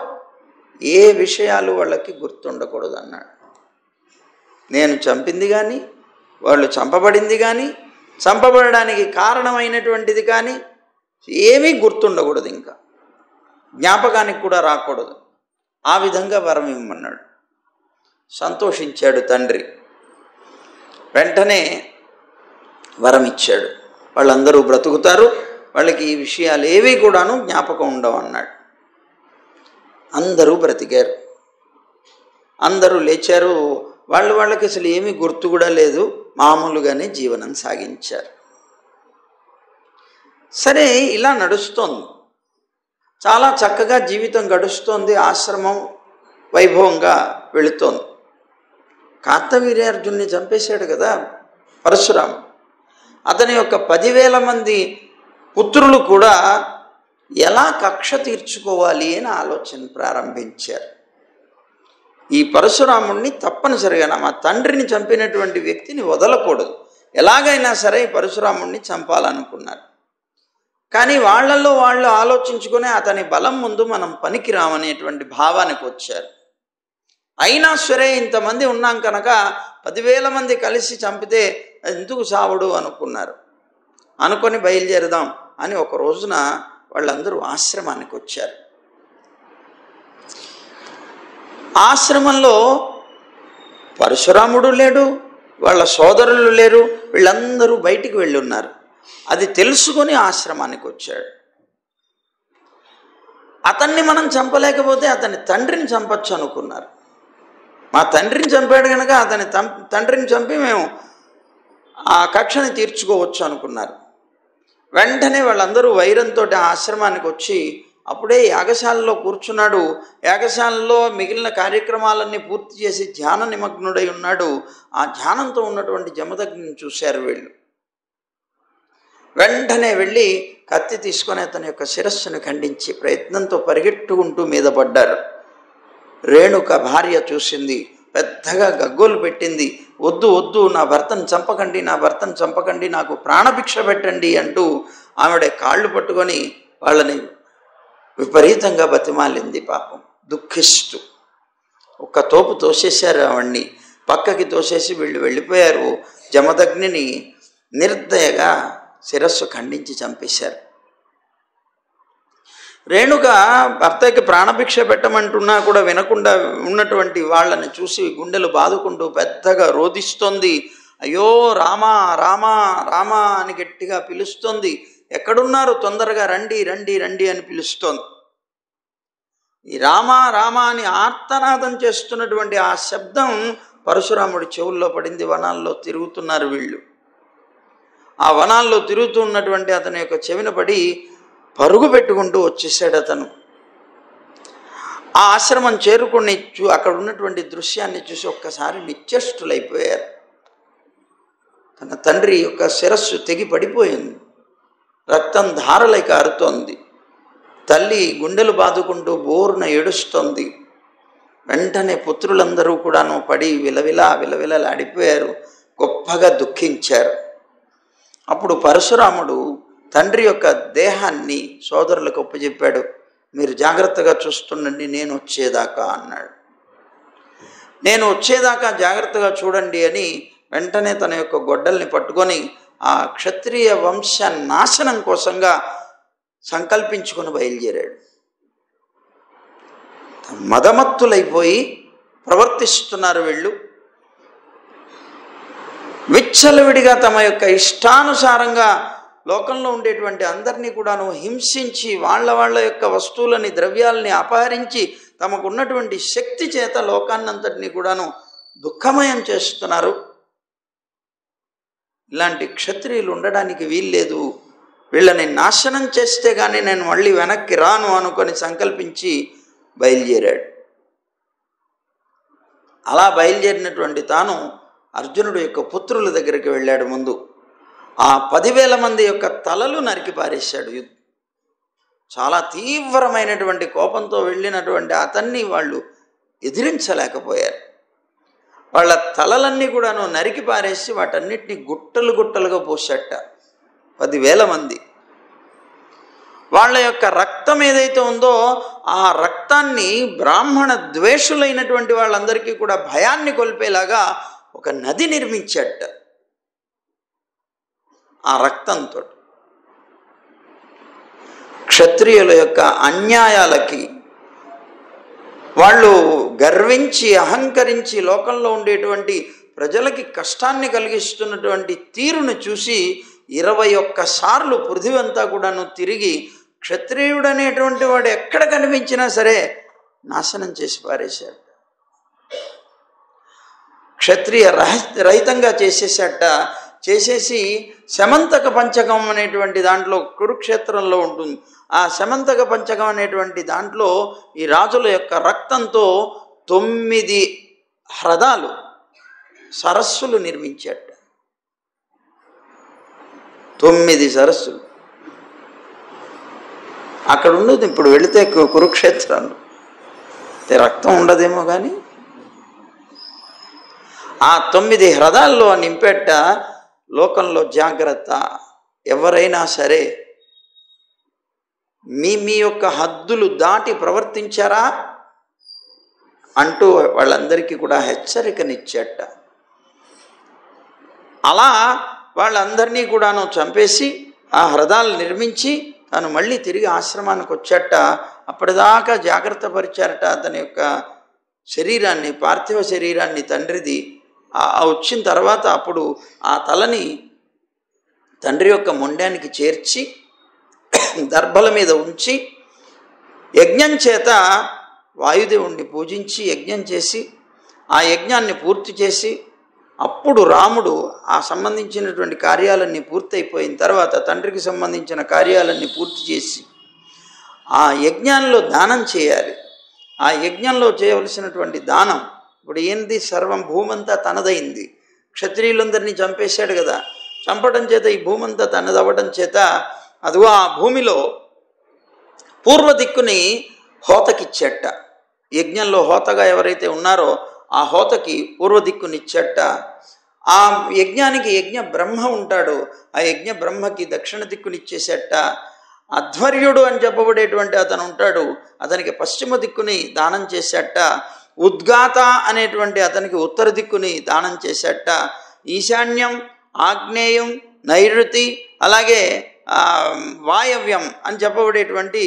Speaker 1: ఏ విషయాలు వాళ్ళకి గుర్తుండకూడదు అన్నాడు. నేను చంపింది కానీ, వాళ్ళు చంపబడింది కానీ, చంపబడడానికి కారణమైనటువంటిది కానీ ఏమీ గుర్తుండకూడదు, ఇంకా జ్ఞాపకానికి కూడా రాకూడదు. ఆ విధంగా వరం ఇమ్మన్నాడు. సంతోషించాడు తండ్రి. వెంటనే వరం ఇచ్చాడు. వాళ్ళందరూ బ్రతుకుతారు, వాళ్ళకి ఈ విషయాలు ఏవి కూడాను జ్ఞాపకం ఉండవు అన్నాడు. అందరూ బ్రతికారు, అందరూ లేచారు. వాళ్ళకి అసలు ఏమీ గుర్తు కూడా లేదు, మామూలుగానే జీవనం సాగించారు. సరే, ఇలా నడుస్తోంది. చాలా చక్కగా జీవితం గడుస్తోంది. ఆశ్రమం వైభవంగా వెళుతోంది. కార్తవీర్యార్జున్ని చంపేశాడు కదా పరశురాముడు. అతని యొక్క 10,000 మంది పుత్రులు కూడా ఎలా కక్ష తీర్చుకోవాలి అని ఆలోచన ప్రారంభించారు. ఈ పరశురాముడిని తప్పనిసరిగా మా తండ్రిని చంపినటువంటి వ్యక్తిని వదలకూడదు, ఎలాగైనా సరే పరశురాముడిని చంపాలనుకున్నారు. కానీ వాళ్ళల్లో వాళ్ళు ఆలోచించుకొని అతని బలం ముందు మనం పనికిరామనేటువంటి భావానికి వచ్చారు. అయినా సరే ఇంతమంది ఉన్నాం కనుక 10,000 మంది కలిసి చంపితే ఎందుకు సావుడు అనుకున్నారు. అనుకొని బయలుదేరదాం అని ఒక రోజున వాళ్ళందరూ ఆశ్రమానికి వచ్చారు. ఆశ్రమంలో పరశురాముడు లేడు, వాళ్ళ సోదరులు లేరు, వీళ్ళందరూ బయటికి వెళ్ళి ఉన్నారు. అది తెలుసుకొని ఆశ్రమానికి వచ్చాడు. అతన్ని మనం చంపలేకపోతే అతని తండ్రిని చంపచ్చు అనుకున్నారు. మా తండ్రిని చంపాడు కనుక అతని తండ్రిని చంపి మేము ఆ కక్షని తీర్చుకోవచ్చు అనుకున్నారు. వెంటనే వాళ్ళందరూ వైరంతో ఆశ్రమానికి వచ్చి అప్పుడే యాగశాలలో కూర్చున్నాడు. యాగశాలలో మిగిలిన కార్యక్రమాలన్నీ పూర్తి చేసి ధ్యాన నిమగ్నుడై ఉన్నాడు. ఆ ధ్యానంతో ఉన్నటువంటి జమదగ్నిని చూశారు వీళ్ళు. వెంటనే వెళ్ళి కత్తి తీసుకొని అతని యొక్క శిరస్సును ఖండించి ప్రయత్నంతో పరిగెట్టుకుంటూ మీద పడ్డారు. రేణుక భార్య చూసింది, పెద్దగా గగ్గోలు పెట్టింది. వద్దు వద్దు, నా భర్తను చంపకండి, నా భర్తను చంపకండి, నాకు ప్రాణభిక్ష పెట్టండి అంటూ ఆవిడ కాళ్ళు పట్టుకొని వాళ్ళని విపరీతంగా బతిమాలింది. పాపం దుఃఖిస్తూ ఒక్క తోపు తోసేశారు ఆవిడ్ని. పక్కకి తోసేసి వీళ్ళు వెళ్ళిపోయారు. జమదగ్నిని నిర్దయగా శిరస్సు ఖండించి చంపేశారు. రేణుక భర్తకి ప్రాణభిక్ష పెట్టమంటున్నా కూడా వినకుండా ఉన్నటువంటి వాళ్ళని చూసి గుండెలు బాదుకుంటూ పెద్దగా రోదిస్తోంది. అయ్యో రామా రామా రామా అని గట్టిగా పిలుస్తోంది. ఎక్కడున్నారు, తొందరగా రండి రండి రండి అని పిలుస్తోంది. ఈ రామా రామా అని ఆర్తనాదం చేస్తున్నటువంటి ఆ శబ్దం పరశురాముడి చెవుల్లో పడింది. వనాల్లో తిరుగుతున్నారు వీళ్ళు. ఆ వనాల్లో తిరుగుతూ ఉన్నటువంటి అతని యొక్క చెవిన పడి పరుగు పెట్టుకుంటూ వచ్చేసాడు అతను. ఆ ఆశ్రమం చేరుకుని అక్కడ ఉన్నటువంటి దృశ్యాన్ని చూసి ఒక్కసారి నిశ్చేష్టులైపోయారు. తన తండ్రి యొక్క శిరస్సు తెగి పడిపోయింది. రక్తం ధారలై కారుతోంది. తల్లి గుండెలు బాదుకుంటూ బోరున ఏడుస్తోంది. వెంటనే పుత్రులందరూ కూడాను పడి విలవిలాడిపోయారు, గొప్పగా దుఃఖించారు. అప్పుడు పరశురాముడు తండ్రి యొక్క దేహాన్ని సోదరులకు ఒప్పచెప్పాడు. మీరు జాగ్రత్తగా చూస్తుండండి, నేను వచ్చేదాకా అన్నాడు. నేను వచ్చేదాకా జాగ్రత్తగా చూడండి అని వెంటనే తన యొక్క గొడ్డల్ని పట్టుకొని ఆ క్షత్రియ వంశ నాశనం కోసంగా సంకల్పించుకొని బయలుదేరాడు. మదమత్తులైపోయి ప్రవర్తిస్తున్నారు వీళ్ళు. విచ్చలవిడిగా తమ యొక్క ఇష్టానుసారంగా లోకంలో ఉండేటువంటి అందరినీ కూడాను హింసించి వాళ్ళ యొక్క వస్తువులని, ద్రవ్యాలని అపహరించి తమకున్నటువంటి శక్తి చేత లోకాన్నంతటినీ కూడాను దుఃఖమయం చేస్తున్నారు. ఇలాంటి క్షత్రియులు ఉండడానికి వీల్లేదు, వీళ్ళని నాశనం చేస్తే కానీ నేను మళ్ళీ వెనక్కి రాను అనుకొని సంకల్పించి బయలుదేరాడు. అలా బయలుదేరినటువంటి తాను అర్జునుడు యొక్క పుత్రుల దగ్గరికి వెళ్ళాడు. ముందు ఆ 10,000 మంది యొక్క తలలు నరికి పారేశాడు. చాలా తీవ్రమైనటువంటి కోపంతో వెళ్ళినటువంటి అతన్ని వాళ్ళు ఎదిరించలేకపోయారు. వాళ్ళ తలలన్నీ కూడాను నరికి పారేసి వాటన్నిటిని గుట్టలు గుట్టలుగా పోసట. 10,000 మంది. వాళ్ళ యొక్క రక్తం ఏదైతే ఉందో ఆ రక్తాన్ని బ్రాహ్మణ ద్వేషులైనటువంటి వాళ్ళందరికీ కూడా భయాన్ని కొల్పేలాగా ఒక నది నిర్మించట. ఆ రక్తంతో క్షత్రియుల యొక్క అన్యాయాలకి, వాళ్ళు గర్వించి అహంకరించి లోకంలో ఉండేటువంటి ప్రజలకి కష్టాన్ని కలిగిస్తున్నటువంటి తీరును చూసి 21 సార్లు పృథివీ అంతా కూడాను తిరిగి క్షత్రియుడు అనేటువంటి వాడు ఎక్కడ కనిపించినా సరే నాశనం చేసి పారేశాడు. క్షత్రియ రహితంగా చేసేసట. చేసేసి శమంతక పంచకం అనేటువంటి దాంట్లో కురుక్షేత్రంలో ఉంటుంది. ఆ శమంతక పంచకం అనేటువంటి దాంట్లో ఈ రాజుల యొక్క రక్తంతో 9 హ్రదాలు, సరస్సులు నిర్మించాట. 9 సరస్సులు అక్కడ ఉండదు. ఇప్పుడు వెళితే కురుక్షేత్రంలో రక్తం ఉండదేమో కానీ ఆ 9 హ్రదాల్లో నింపేట. లోకంలో జాగ్రత్త, ఎవరైనా సరే మీ యొక్క హద్దులు దాటి ప్రవర్తించారా అంటూ వాళ్ళందరికీ కూడా హెచ్చరికనిచ్చేట. అలా వాళ్ళందరినీ కూడాను చంపేసి ఆ హ్రదాలు నిర్మించి తాను మళ్ళీ తిరిగి ఆశ్రమానికి వచ్చేట. అప్పటిదాకా జాగ్రత్త పరిచారట అతని యొక్క శరీరాన్ని, పార్థివ శరీరాన్ని తండ్రిది. వచ్చిన తర్వాత అప్పుడు ఆ తలని తండ్రి యొక్క మొండానికి చేర్చి దర్భల మీద ఉంచి యజ్ఞం చేత వాయుదేవుణ్ణి పూజించి యజ్ఞం చేసి ఆ యజ్ఞాన్ని పూర్తి చేసి అప్పుడు రాముడు ఆ సంబంధించినటువంటి కార్యాలన్నీ పూర్తయిపోయిన తర్వాత తండ్రికి సంబంధించిన కార్యాలన్నీ పూర్తి చేసి ఆ యజ్ఞంలో దానం చేయాలి. ఆ యజ్ఞంలో చేయవలసినటువంటి దానం ఇప్పుడు ఏంది, సర్వం భూమంతా తనదైంది. క్షత్రియులందరినీ చంపేశాడు కదా, చంపడం చేత ఈ భూమంతా తనదవ్వడం చేత అదిగో ఆ భూమిలో పూర్వ దిక్కుని హోతకిచ్చేట. యజ్ఞంలో హోతగా ఎవరైతే ఉన్నారో ఆ హోతకి పూర్వ దిక్కునిచ్చేట. ఆ యజ్ఞానికి యజ్ఞ బ్రహ్మ ఉంటాడు, ఆ యజ్ఞ బ్రహ్మకి దక్షిణ దిక్కునిచ్చేసేట. అధ్వర్యుడు అని చెప్పబడేటువంటి అతను ఉంటాడు, అతనికి పశ్చిమ దిక్కుని దానం చేసేట. ఉద్గాత అనేటువంటి అతనికి ఉత్తర దిక్కుని దానం చేసేట. ఈశాన్యం, ఆగ్నేయం, నైరుతి, అలాగే వాయవ్యం అని చెప్పబడేటువంటి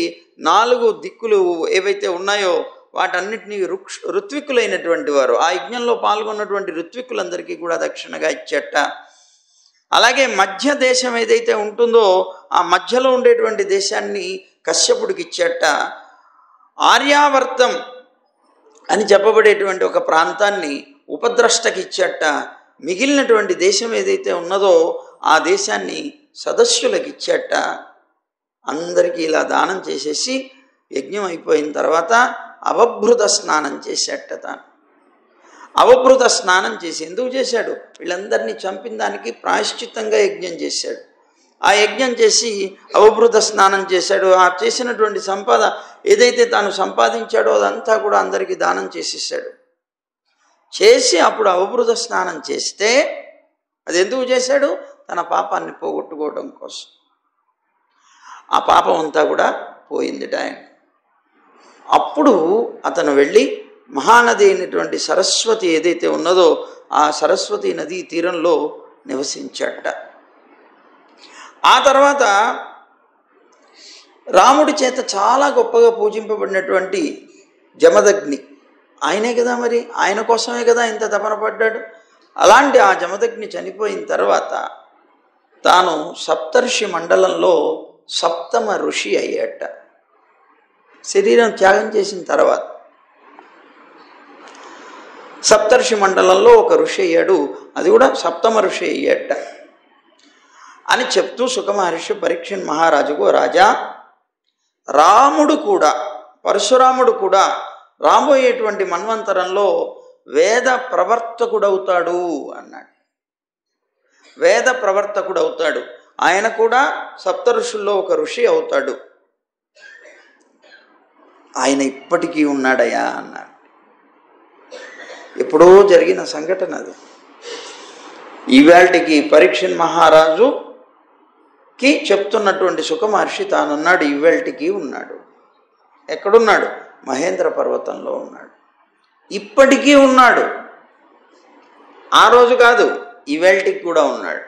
Speaker 1: 4 దిక్కులు ఏవైతే ఉన్నాయో వాటన్నిటినీ ఋత్విక్కులైనటువంటి వారు, ఆ యజ్ఞంలో పాల్గొన్నటువంటి ఋత్విక్కులందరికీ కూడా దక్షిణగా ఇచ్చేట. అలాగే మధ్య దేశం ఏదైతే ఉంటుందో ఆ మధ్యలో ఉండేటువంటి దేశాన్ని కశ్యపుడికి ఇచ్చేట. ఆర్యావర్తం అని చెప్పబడేటువంటి ఒక ప్రాంతాన్ని ఉపద్రష్టకి ఇచ్చేట. మిగిలినటువంటి దేశం ఏదైతే ఉన్నదో ఆ దేశాన్ని సదస్సులకు ఇచ్చేట. అందరికీ ఇలా దానం చేసేసి యజ్ఞం అయిపోయిన తర్వాత అవభృత స్నానం చేసేట. తాను అవభృత స్నానం చేసి ఎందుకు చేశాడు, వీళ్ళందరినీ చంపిన దానికి ప్రాయశ్చిత్తంగా యజ్ఞం చేశాడు. ఆ యజ్ఞం చేసి అవభృత స్నానం చేశాడు. ఆ చేసినటువంటి సంపద ఏదైతే తాను సంపాదించాడో అదంతా కూడా అందరికీ దానం చేసేసాడు. చేసి అప్పుడు అవభృత స్నానం చేస్తే అది ఎందుకు చేశాడు, తన పాపాన్ని పోగొట్టుకోవడం కోసం. ఆ పాపం అంతా కూడా పోయింది ఆయన. అప్పుడు అతను వెళ్ళి మహానది అయినటువంటి సరస్వతి ఏదైతే ఉన్నదో ఆ సరస్వతి నదీ తీరంలో నివసించాట. ఆ తర్వాత రాముడి చేత చాలా గొప్పగా పూజింపబడినటువంటి జమదగ్ని, ఆయనే కదా, మరి ఆయన కోసమే కదా ఇంత తపన పడ్డాడు. అలాంటి ఆ జమదగ్ని చనిపోయిన తర్వాత తాను సప్తర్షి మండలంలో 7వ ఋషి అయ్యాట. శరీరం త్యాగం చేసిన తర్వాత సప్తర్షి మండలంలో ఒక ఋషి అయ్యాడు, అది కూడా 7వ ఋషి అయ్యాట అని చెప్తూ సుఖమహర్షి పరీక్షణ్ మహారాజుకు, రాజా, రాముడు కూడా, పరశురాముడు కూడా రాబోయేటువంటి మన్వంతరంలో వేద ప్రవర్తకుడవుతాడు అన్నాడు. వేద ప్రవర్తకుడవుతాడు, ఆయన కూడా సప్త ఋషుల్లో ఒక ఋషి అవుతాడు. ఆయన ఇప్పటికీ ఉన్నాడయా అన్నాడు. ఎప్పుడో జరిగిన సంఘటన అది. ఈవేళకి పరీక్షణ్ మహారాజుకి చెప్తున్నటువంటి సుఖమహర్షి తానున్నాడు, ఈవేళకి ఉన్నాడు. ఎక్కడున్నాడు, మహేంద్ర పర్వతంలో ఉన్నాడు. ఇప్పటికీ ఉన్నాడు, ఆ రోజు కాదు, ఈవేళకి కూడా ఉన్నాడు.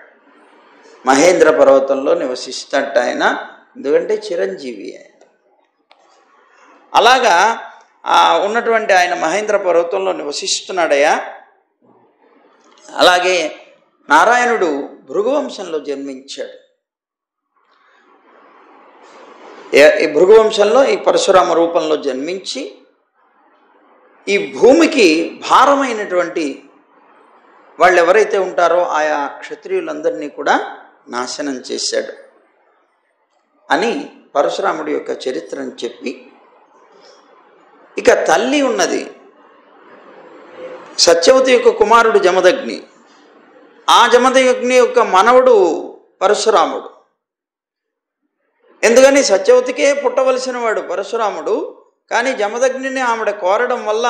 Speaker 1: మహేంద్ర పర్వతంలో నివసిస్తాట ఆయన, ఎందుకంటే చిరంజీవి ఆయన. అలాగా ఉన్నటువంటి ఆయన మహేంద్ర పర్వతంలో నివసిస్తున్నాడయా. అలాగే నారాయణుడు భృగువంశంలో జన్మించాడు. ఈ భృగువంశంలో ఈ పరశురామ రూపంలో జన్మించి ఈ భూమికి భారమైనటువంటి వాళ్ళు ఎవరైతే ఉంటారో ఆయా క్షత్రియులందరినీ కూడా నాశనం చేశాడు అని పరశురాముడి యొక్క చరిత్రను చెప్పి, ఇక తల్లి ఉన్నది సత్యవతి యొక్క కుమారుడు జమదగ్ని. ఆ జమదగ్ని యొక్క మనవడు పరశురాముడు. ఎందుకని సత్యవతికే పుట్టవలసిన వాడు పరశురాముడు, కానీ జమదగ్నిని ఆవిడ కోరడం వల్ల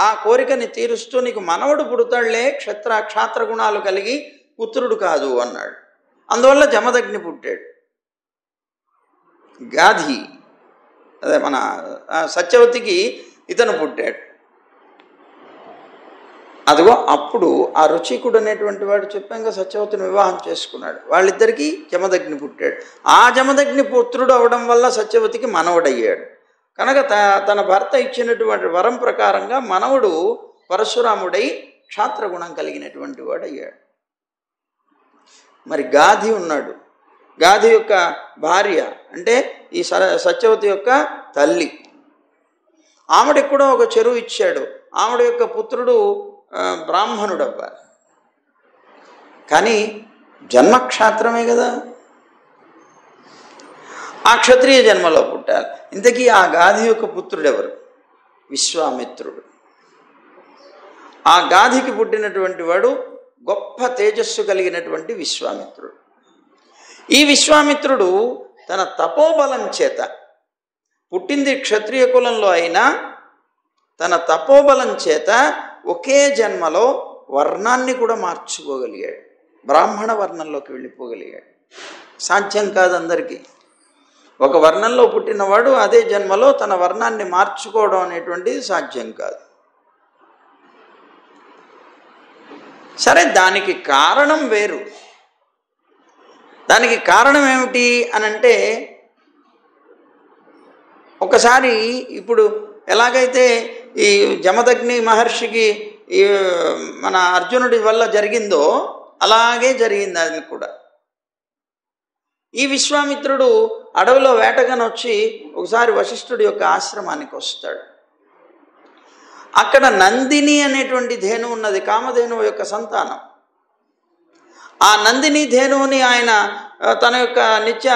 Speaker 1: ఆ కోరికని తీరుస్తూ నీకు మనవడు పుడతాడులే, క్షాత్ర గుణాలు కలిగి, పుత్రుడు కాదు అన్నాడు. అందువల్ల జమదగ్ని పుట్టాడు. గాధి అదే మన సత్యవతికి ఇతను పుట్టాడు. అదిగో అప్పుడు ఆ రుచికుడు అనేటువంటి వాడు చెప్పాక సత్యవతిని వివాహం చేసుకున్నాడు. వాళ్ళిద్దరికీ జమదగ్ని పుట్టాడు. ఆ జమదగ్ని పుత్రుడు అవడం వల్ల సత్యవతికి మనవడయ్యాడు. కనుక తన భర్త ఇచ్చినటువంటి వరం ప్రకారంగా మనవడు పరశురాముడై క్షాత్రగుణం కలిగినటువంటి వాడు అయ్యాడు. మరి గాధి ఉన్నాడు, గాధి యొక్క భార్య అంటే ఈ సత్యవతి యొక్క తల్లి, ఆవిడకి కూడా ఒక చెరువు ఇచ్చాడు. ఆవిడ యొక్క పుత్రుడు బ్రాహ్మణుడు అవ్వాలి, కానీ జన్మక్షాత్రమే కదా, ఆ క్షత్రియ జన్మలో పుట్టాలి. ఇంతకీ ఆ గాధి యొక్క పుత్రుడు ఎవరు? విశ్వామిత్రుడు. ఆ గాధికి పుట్టినటువంటి వాడు గొప్ప తేజస్సు కలిగినటువంటి విశ్వామిత్రుడు. ఈ విశ్వామిత్రుడు తన తపోబలం చేత, పుట్టింది క్షత్రియ కులంలో అయినా తన తపోబలం చేత ఒకే జన్మలో వర్ణాన్ని కూడా మార్చుకోగలిగాడు, బ్రాహ్మణ వర్ణంలోకి వెళ్ళిపోగలిగాడు. సాధ్యం కాదు అందరికీ. ఒక వర్ణంలో పుట్టినవాడు అదే జన్మలో తన వర్ణాన్ని మార్చుకోవడం అనేటువంటిది సాధ్యం కాదు. సరే, దానికి కారణం వేరు. దానికి కారణం ఏమిటి అనంటే, ఒకసారి ఇప్పుడు ఎలాగైతే ఈ జమదగ్ని మహర్షికి ఈ మన అర్జునుడి వల్ల జరిగిందో అలాగే జరిగింది అది కూడా. ఈ విశ్వామిత్రుడు అడవిలో వేటగాని వచ్చి ఒకసారి వశిష్ఠుడి యొక్క ఆశ్రమానికి వస్తాడు. అక్కడ నందిని అనేటువంటి ధేనువు ఉన్నది, కామధేనువు యొక్క సంతానం. ఆ నందిని ధేనువుని ఆయన తన యొక్క నిత్య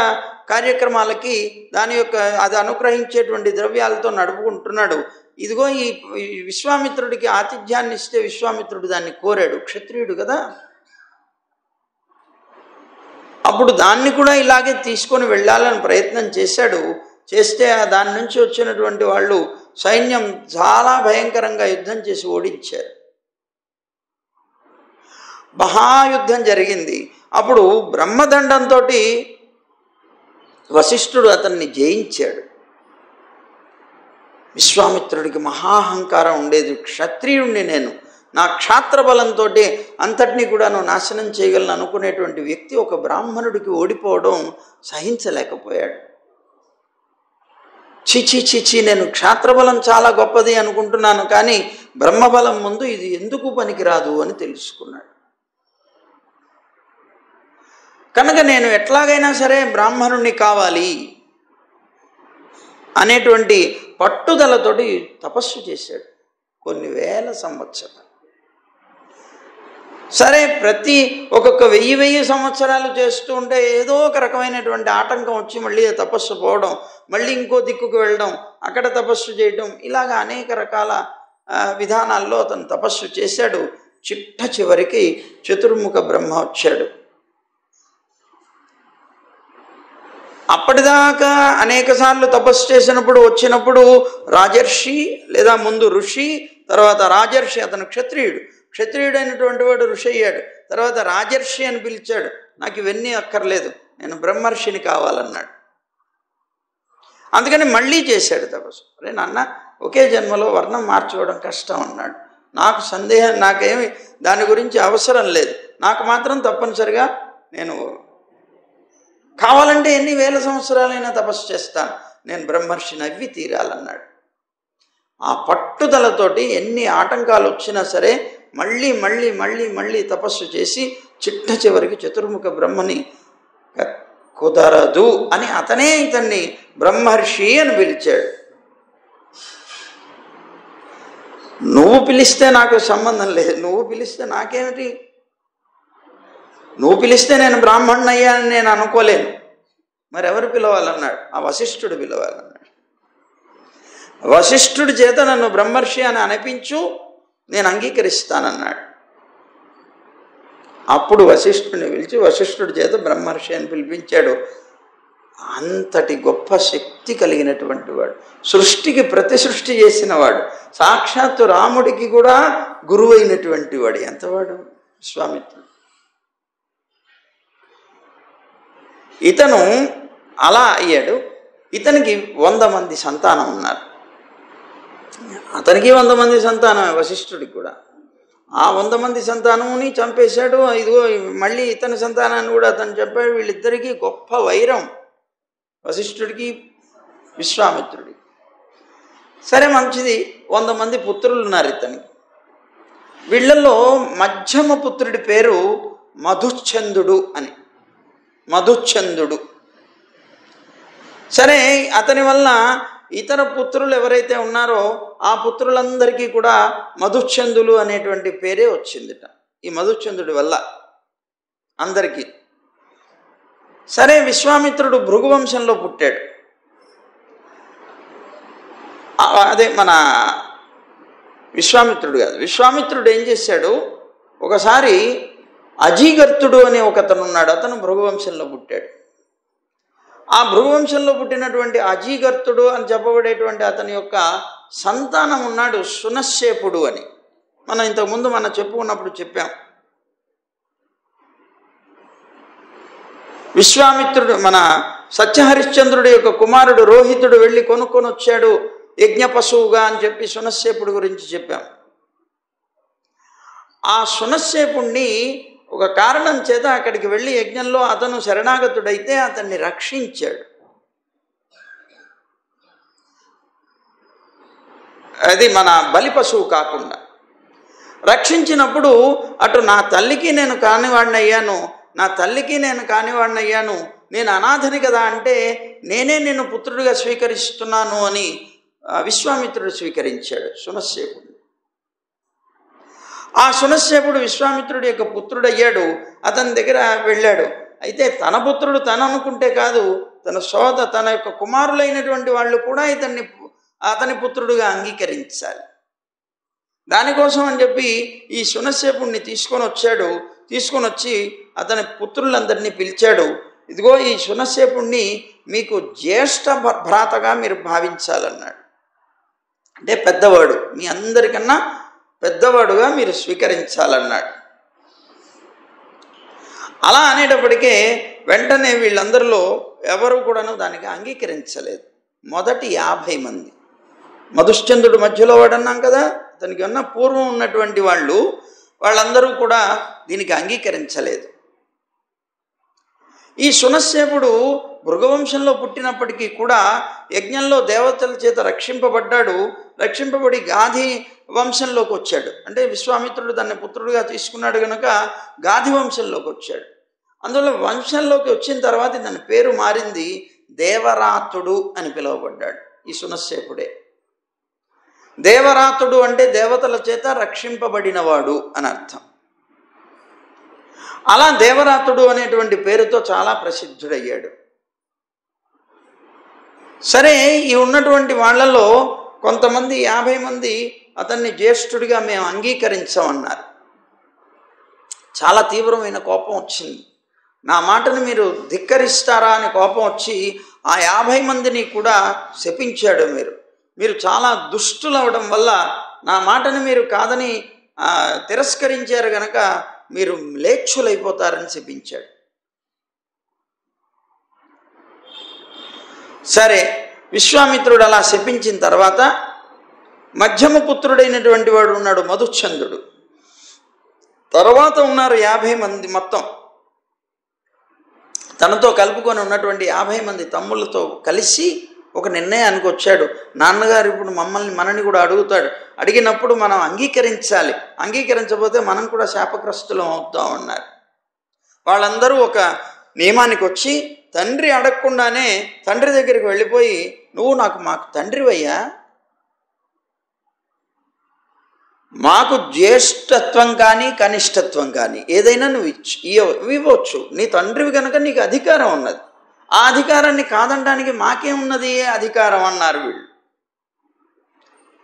Speaker 1: కార్యక్రమాలకి దాని యొక్క అది అనుగ్రహించేటువంటి ద్రవ్యాలతో నడుపుకుంటున్నాడు. ఇదిగో ఈ విశ్వామిత్రుడికి ఆతిథ్యాన్ని ఇస్తే విశ్వామిత్రుడు దాన్ని కోరాడు, క్షత్రియుడు కదా. అప్పుడు దాన్ని కూడా ఇలాగే తీసుకొని వెళ్ళాలని ప్రయత్నం చేశాడు. చేస్తే దాని నుంచి వచ్చినటువంటి వాళ్ళు సైన్యం చాలా భయంకరంగా యుద్ధం చేసి ఓడించారు. మహాయుద్ధం జరిగింది. అప్పుడు బ్రహ్మదండంతో వశిష్ఠుడు అతన్ని జయించాడు. విశ్వామిత్రుడికి మహాహంకారం ఉండేది. క్షత్రియుణ్ణి నేను, నా క్షాత్ర బలంతో అంతటినీ కూడా నాశనం చేయగలను అనుకునేటువంటి వ్యక్తి ఒక బ్రాహ్మణుడికి ఓడిపోవడం సహించలేకపోయాడు. చిచి చిచి, నేను క్షాత్రబలం చాలా గొప్పది అనుకుంటున్నాను, కానీ బ్రహ్మబలం ముందు ఇది ఎందుకు పనికిరాదు అని తెలుసుకున్నాడు. కనుక నేను ఎట్లాగైనా సరే బ్రాహ్మణుణ్ణి కావాలి అనేటువంటి పట్టుదలతోటి తపస్సు చేశాడు కొన్ని వేల సంవత్సరాలు. సరే, ప్రతి ఒక్కొక్క 1000 సంవత్సరాలు చేస్తూ ఉంటే ఏదో ఒక రకమైనటువంటి ఆటంకం వచ్చి మళ్ళీ తపస్సు పోవడం, మళ్ళీ ఇంకో దిక్కుకు వెళ్ళడం, అక్కడ తపస్సు చేయడం, ఇలాగ అనేక రకాల విధానాల్లో అతను తపస్సు చేశాడు. చిట్ట చివరికి చతుర్ముఖ బ్రహ్మ వచ్చాడు. అప్పటిదాకా అనేక సార్లు తపస్సు చేసినప్పుడు వచ్చినప్పుడు రాజర్షి లేదా ముందు ఋషి, తర్వాత రాజర్షి. అతను క్షత్రియుడు, క్షత్రియుడైనటువంటి వాడు ఋషి అయ్యాడు, తర్వాత రాజర్షి అని పిలిచాడు. నాకు ఇవన్నీ అక్కర్లేదు, నేను బ్రహ్మర్షిని కావాలన్నాడు. అందుకని మళ్ళీ చేశాడు తపస్సు. అరే నాన్న, ఒకే జన్మలో వర్ణం మార్చుకోవడం కష్టం అన్నాడు. నాకు సందేహం, నాకేమి దాని గురించి అవసరం లేదు, నాకు మాత్రం తప్పనిసరిగా నేను కావాలంటే ఎన్ని వేల సంవత్సరాలైనా తపస్సు చేస్తాను, నేను బ్రహ్మర్షిని అవ్వి తీరాలన్నాడు. ఆ పట్టుదలతోటి ఎన్ని ఆటంకాలు వచ్చినా సరే మళ్ళీ మళ్ళీ మళ్ళీ మళ్ళీ తపస్సు చేసి చిట్ట చివరికి చతుర్ముఖ బ్రహ్మని కుదరదు అని అతనే ఇతన్ని బ్రహ్మర్షి అని పిలిచాడు. నువ్వు పిలిస్తే నాకు సంబంధం లేదు, నువ్వు పిలిస్తే నాకేమిటి, నువ్వు పిలిస్తే నేను బ్రాహ్మణుని అయ్యానని నేను అనుకోలేను, మరి ఎవరు పిలవాలన్నాడు? ఆ వశిష్ఠుడు పిలవాలన్నాడు. వశిష్ఠుడి చేత నన్ను బ్రహ్మర్షి అని అనిపించు, నేను అంగీకరిస్తానన్నాడు. అప్పుడు వశిష్ఠుడిని పిలిచి వశిష్ఠుడి చేత బ్రహ్మర్షి అని పిలిపించాడు. అంతటి గొప్ప శక్తి కలిగినటువంటి వాడు, సృష్టికి ప్రతి సృష్టి చేసిన వాడు, సాక్షాత్తు రాముడికి కూడా గురువు అయినటువంటి వాడు. ఎంతవాడు విశ్వామిత్రుడు. ఇతను అలా అయ్యాడు. ఇతనికి 100 మంది సంతానం ఉన్నారు. అతనికి 100 మంది సంతానం, వశిష్ఠుడికి కూడా. ఆ 100 మంది సంతానంని చంపేశాడు. ఇదిగో మళ్ళీ ఇతని సంతానాన్ని కూడా అతను చంపాడు. వీళ్ళిద్దరికీ గొప్ప వైరం, వశిష్ఠుడికి విశ్వామిత్రుడికి. సరే, మంచిది, 100 మంది పుత్రులు ఉన్నారు ఇతనికి. వీళ్ళల్లో మధ్యమ పుత్రుడి పేరు మధుచ్ఛందుడు అని. మధుచ్ఛందుడు. సరే, అతని వల్ల ఇతర పుత్రులు ఎవరైతే ఉన్నారో ఆ పుత్రులందరికీ కూడా మధుచ్ఛందులు అనేటువంటి పేరే వచ్చిందిట ఈ మధుచ్ఛందుడి వల్ల అందరికీ. సరే, విశ్వామిత్రుడు భృగువంశంలో పుట్టాడు. అదే మన విశ్వామిత్రుడు కాదు. విశ్వామిత్రుడు ఏం చేశాడు, ఒకసారి అజీగర్తుడు అనే ఒకతను ఉన్నాడు. అతను భృగువంశంలో పుట్టాడు. ఆ భృగువంశంలో పుట్టినటువంటి అజీగర్తుడు అని చెప్పబడేటువంటి అతని యొక్క సంతానం ఉన్నాడు శునశ్శేపుడు అని. మనం ఇంతకుముందు చెప్పుకున్నప్పుడు చెప్పాం. విశ్వామిత్రుడు మన సత్యహరిశ్చంద్రుడి యొక్క కుమారుడు రోహితుడు వెళ్ళి కొనుక్కొని వచ్చాడు యజ్ఞ పశువుగా అని చెప్పి శునశ్శేపుడు గురించి చెప్పాం. ఆ శునశ్శేపుణ్ణి ఒక కారణం చేత అక్కడికి వెళ్ళి యజ్ఞంలో అతను శరణాగతుడైతే అతన్ని రక్షించాడు. అది మన బలి పశువు కాకుండా రక్షించినప్పుడు అటు నా తల్లికి నేను కానివాడినయ్యాను, నా తల్లికి నేను కానివాడినయ్యాను, నేను అనాథని కదా అంటే నేనే నిన్ను పుత్రుడిగా స్వీకరిస్తున్నాను అని విశ్వామిత్రుడు స్వీకరించాడు శునశ్శేపుడు. ఆ శునశ్శేపుడు విశ్వామిత్రుడి యొక్క పుత్రుడయ్యాడు. అతని దగ్గర వెళ్ళాడు. అయితే తన పుత్రుడు తను అనుకుంటే కాదు, తన యొక్క కుమారులైనటువంటి వాళ్ళు కూడా అతని పుత్రుడుగా అంగీకరించాలి. దానికోసం అని చెప్పి ఈ శునశ్శేపుడిని తీసుకొని వచ్చి అతని పుత్రులందరినీ పిలిచాడు. ఇదిగో ఈ శునశ్శేపుడిని మీకు జ్యేష్ఠ భ్రాతగా మీరు భావించాలన్నాడు. అంటే పెద్దవాడు, మీ అందరికన్నా పెద్దవాడుగా మీరు స్వీకరించాలన్నాడు. అలా అనేటప్పటికే వెంటనే వీళ్ళందరిలో ఎవరు కూడాను దానికి అంగీకరించలేదు. మొదటి 50 మంది. మధుశ్చంద్రుడు మధ్యలో వాడన్నాం కదా, అతనికి ఉన్న పూర్వం ఉన్నటువంటి వాళ్ళందరూ కూడా దీనికి అంగీకరించలేదు. ఈ శునశ్శేపుడు భృగువంశంలో పుట్టినప్పటికీ కూడా యజ్ఞంలో దేవతల చేత రక్షింపబడి గాధి వంశంలోకి వచ్చాడు. అంటే విశ్వామిత్రుడు దాన్ని పుత్రుడిగా తీసుకున్నాడు కనుక గాధి వంశంలోకి వచ్చాడు. అందువల్ల వంశంలోకి వచ్చిన తర్వాత దాని పేరు మారింది, దేవరాతుడు అని పిలువబడ్డాడు ఈ శునశ్శేపుడే. దేవరాతుడు అంటే దేవతల చేత రక్షింపబడినవాడు అని అర్థం. అలా దేవరాతుడు అనేటువంటి పేరుతో చాలా ప్రసిద్ధుడయ్యాడు. సరే, ఈ ఉన్నటువంటి వాళ్ళలో కొంతమంది 50 మంది అతన్ని జ్యేష్ఠుడిగా మేము అంగీకరించామన్నారు. చాలా తీవ్రమైన కోపం వచ్చింది. నా మాటను మీరు ధిక్కరిస్తారా అని కోపం వచ్చి ఆ 50 మందిని కూడా శపించాడు. మీరు చాలా దుష్టులవడం వల్ల నా మాటను మీరు కాదని తిరస్కరించారు గనక మీరు మ్లేచ్ఛులైపోతారని శపించాడు. సరే, విశ్వామిత్రుడు అలా శపించిన తర్వాత మధ్యమ పుత్రుడైనటువంటి వాడు ఉన్నాడు మధుచ్ఛందుడు. తర్వాత ఉన్నారు 50 మంది మొత్తం. తనతో కలుపుకొని ఉన్నటువంటి 50 మంది తమ్ముళ్ళతో కలిసి ఒక నిర్ణయానికి వచ్చాడు. నాన్నగారు ఇప్పుడు మనని కూడా అడుగుతాడు. అడిగినప్పుడు మనం అంగీకరించాలి, అంగీకరించకపోతే మనం కూడా శాపగ్రస్తులం అవుతామన్నారు. వాళ్ళందరూ ఒక నియమానికి వచ్చి తండ్రి అడగకుండానే తండ్రి దగ్గరికి వెళ్ళిపోయి, నువ్వు మాకు తండ్రివయ్యా, మాకు జ్యేష్ఠత్వం కానీ కనిష్ఠత్వం కానీ ఏదైనా నువ్వు ఇవ్వచ్చు, నీ తండ్రివి కనుక నీకు అధికారం ఉన్నది, ఆ అధికారాన్ని కాదనడానికి మాకేమున్నది అధికారం అన్నారు వీళ్ళు.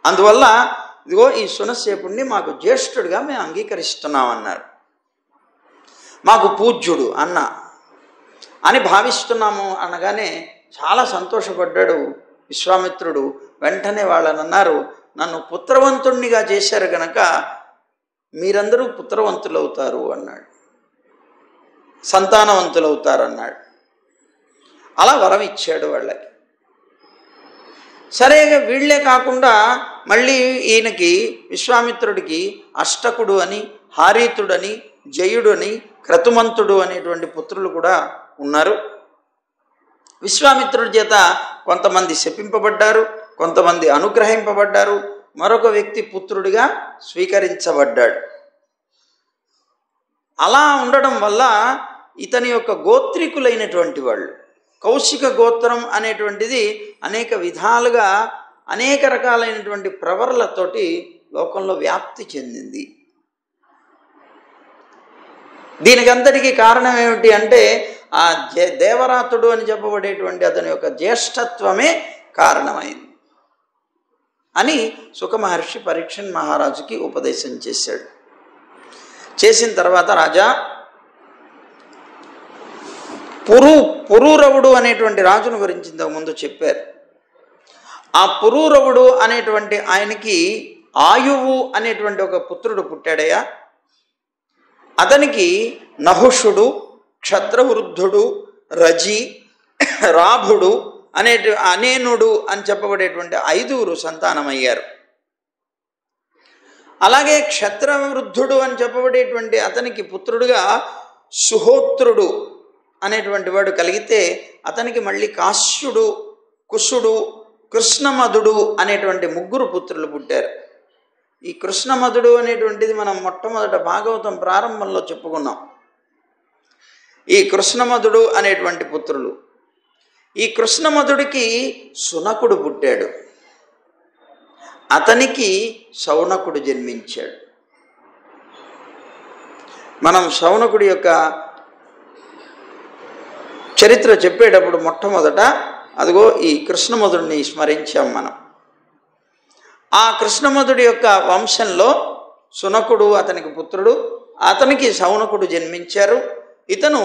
Speaker 1: అందువల్ల ఇదిగో ఈ శునశ్శేపుడిని మాకు జ్యేష్ఠుడిగా మేము అంగీకరిస్తున్నామన్నారు. మాకు పూజ్యుడు అన్న అని భావిస్తున్నాము అనగానే చాలా సంతోషపడ్డాడు విశ్వామిత్రుడు. వెంటనే వాళ్ళని అన్నారు, నన్ను పుత్రవంతుణ్ణిగా చేశారు గనక మీరందరూ పుత్రవంతులవుతారు అన్నాడు, సంతానవంతులవుతారు అన్నాడు. అలా వరం ఇచ్చాడు వాళ్ళకి. సరే, వీళ్లే కాకుండా మళ్ళీ ఈయనకి విశ్వామిత్రుడికి అష్టకుడు అని, హారీతుడని, జయుడని, క్రతుమంతుడు అనేటువంటి పుత్రులు కూడా ఉన్నారు. విశ్వామిత్రుడి చేత కొంతమంది శపింపబడ్డారు, కొంతమంది అనుగ్రహింపబడ్డారు. మరొక వ్యక్తి పుత్రుడిగా స్వీకరించబడ్డాడు. అలా ఉండడం వల్ల ఇతని యొక్క గోత్రికులైనటువంటి వాళ్ళు, కౌశిక గోత్రం అనేటువంటిది అనేక విధాలుగా అనేక రకాలైనటువంటి ప్రవర్లతోటి లోకంలో వ్యాప్తి చెందింది. దీనికంతటికీ కారణం ఏమిటి అంటే ఆ దేవరాతుడు అని చెప్పబడేటువంటి అతని యొక్క జ్యేష్ఠత్వమే కారణమైంది అని శుక మహర్షి పరీక్షణ్ మహారాజుకి ఉపదేశం చేశాడు. చేసిన తర్వాత రాజా, పురూరవుడు అనేటువంటి రాజును గురించి ఇంతకుముందు చెప్పారు. ఆ పురూరవుడు అనేటువంటి ఆయనకి ఆయువు అనేటువంటి ఒక పుత్రుడు పుట్టాడయ్యా. అతనికి నహుషుడు, క్షత్రవృద్ధుడు, రజి, రాభుడు అనేనుడు అని చెప్పబడేటువంటి 5 సంతానమయ్యారు. అలాగే క్షత్రవృద్ధుడు అని చెప్పబడేటువంటి అతనికి పుత్రుడుగా సుహోత్రుడు అనేటువంటి వాడు కలిగితే అతనికి మళ్ళీ కాశ్యుడు, కుశుడు, కృష్ణమధుడు అనేటువంటి 3 పుత్రులు పుట్టారు. ఈ కృష్ణమధుడు అనేటువంటిది మనం మొట్టమొదట భాగవతం ప్రారంభంలో చెప్పుకున్నాం. ఈ కృష్ణమధుడు అనేటువంటి పుత్రులు. ఈ కృష్ణమధుడికి శునకుడు పుట్టాడు. అతనికి శౌనకుడు జన్మించాడు. మనం శౌనకుడి యొక్క చరిత్ర చెప్పేటప్పుడు మొట్టమొదట అదిగో ఈ కృష్ణమధుడిని స్మరించాం మనం. ఆ కృష్ణమధుడి యొక్క వంశంలో శునకుడు అతనికి పుత్రుడు, అతనికి శౌనకుడు జన్మించారు. ఇతను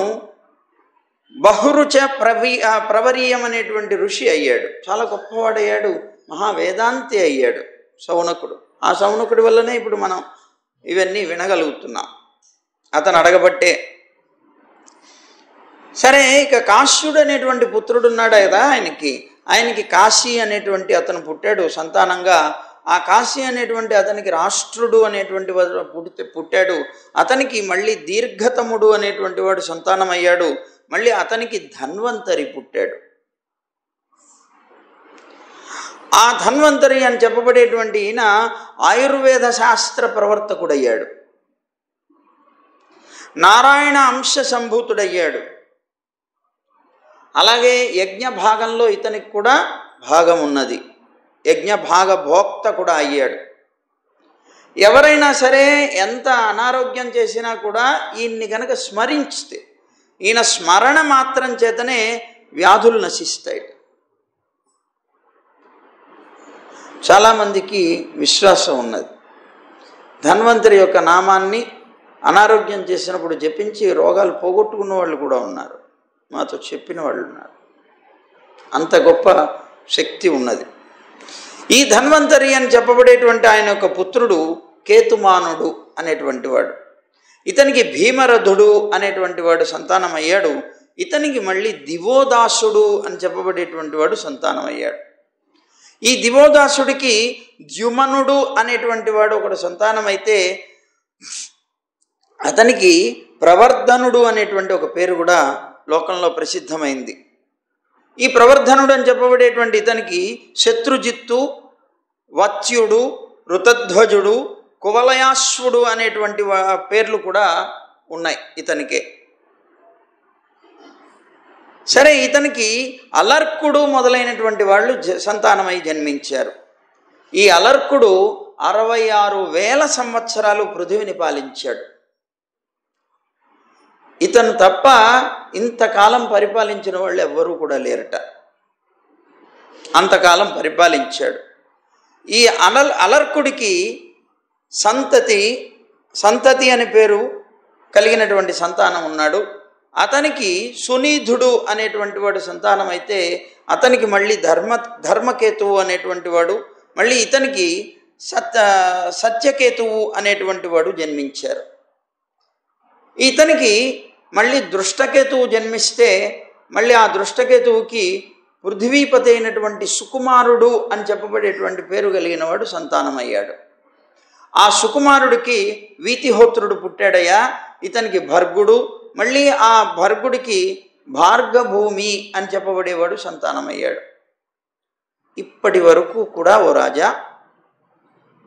Speaker 1: బహురుచ ప్రవరీయం అనేటువంటి ఋషి అయ్యాడు. చాలా గొప్పవాడయ్యాడు, మహావేదాంతి అయ్యాడు శౌనకుడు. ఆ శౌనకుడి వల్లనే ఇప్పుడు మనం ఇవన్నీ వినగలుగుతున్నాం, అతను అడగబట్టే. సరే, ఇక కాశ్యుడు అనేటువంటి పుత్రుడు ఉన్నాడు కదా ఆయనకి కాశీ అనేటువంటి అతను పుట్టాడు సంతానంగా. ఆ కాశీ అనేటువంటి అతనికి రాష్ట్రుడు అనేటువంటి వాడు పుట్టాడు. అతనికి మళ్ళీ దీర్ఘతముడు అనేటువంటి వాడు సంతానం అయ్యాడు. మళ్ళీ అతనికి ధన్వంతరి పుట్టాడు. ఆ ధన్వంతరి అని చెప్పబడేటువంటి ఈయన ఆయుర్వేద శాస్త్ర ప్రవర్తకుడయ్యాడు. నారాయణ అంశ సంభూతుడయ్యాడు. అలాగే యజ్ఞ భాగంలో ఇతనికి కూడా భాగం ఉన్నది. యజ్ఞ భాగ భోక్త కూడా అయ్యాడు. ఎవరైనా సరే ఎంత అనారోగ్యం చేసినా కూడా ఈయన్ని కనుక స్మరించితే, ఈయన స్మరణ మాత్రం చేతనే వ్యాధులు నశిస్తాయి. చాలామందికి విశ్వాసం ఉన్నది. ధన్వంతరి యొక్క నామాన్ని అనారోగ్యం చేసినప్పుడు జపించి రోగాలు పోగొట్టుకున్న వాళ్ళు కూడా ఉన్నారు, మాతో చెప్పిన వాళ్ళు ఉన్నారు. అంత గొప్ప శక్తి ఉన్నది. ఈ ధన్వంతరి అని చెప్పబడేటువంటి ఆయన యొక్క పుత్రుడు కేతుమానుడు అనేటువంటి వాడు. ఇతనికి భీమరథుడు అనేటువంటి వాడు సంతానం అయ్యాడు. ఇతనికి మళ్ళీ దివోదాసుడు అని చెప్పబడేటువంటి వాడు సంతానం అయ్యాడు. ఈ దివోదాసుడికి ద్యుమనుడు అనేటువంటి వాడు ఒకడు సంతానం అయితే అతనికి ప్రవర్ధనుడు అనేటువంటి ఒక పేరు కూడా లోకంలో ప్రసిద్ధమైంది. ఈ ప్రవర్ధనుడు అని చెప్పబడేటువంటి ఇతనికి శత్రుజిత్తు, వత్స్యుడు, ఋతధ్వజుడు, కువలయాశ్వుడు అనేటువంటి పేర్లు కూడా ఉన్నాయి ఇతనికే. సరే, ఇతనికి అలర్కుడు మొదలైనటువంటి వాళ్ళు సంతానమై జన్మించారు. ఈ అలర్కుడు 66,000 సంవత్సరాలు పృథివిని పాలించాడు. ఇతను తప్ప ఇంతకాలం పరిపాలించిన వాళ్ళు ఎవ్వరూ కూడా లేరట. అంతకాలం పరిపాలించాడు. ఈ అలర్కుడికి సంతతి అని పేరు కలిగినటువంటి సంతానం ఉన్నాడు. అతనికి సునీధుడు అనేటువంటి వాడు సంతానం అయితే అతనికి మళ్ళీ ధర్మకేతువు అనేటువంటి వాడు, మళ్ళీ ఇతనికి సత్యకేతువు అనేటువంటి వాడు జన్మించారు. ఇతనికి మళ్ళీ దృష్టకేతువు జన్మిస్తే మళ్ళీ ఆ దృష్టకేతువుకి పృథివీపతి అయినటువంటి సుకుమారుడు అని చెప్పబడేటువంటి పేరు కలిగిన వాడు సంతానమయ్యాడు. ఆ సుకుమారుడికి వీతిహోత్రుడు పుట్టాడయ్యా. ఇతనికి భర్గుడు, మళ్ళీ ఆ భర్గుడికి భార్గభూమి అని చెప్పబడేవాడు సంతానమయ్యాడు. ఇప్పటి వరకు కూడా ఓ రాజా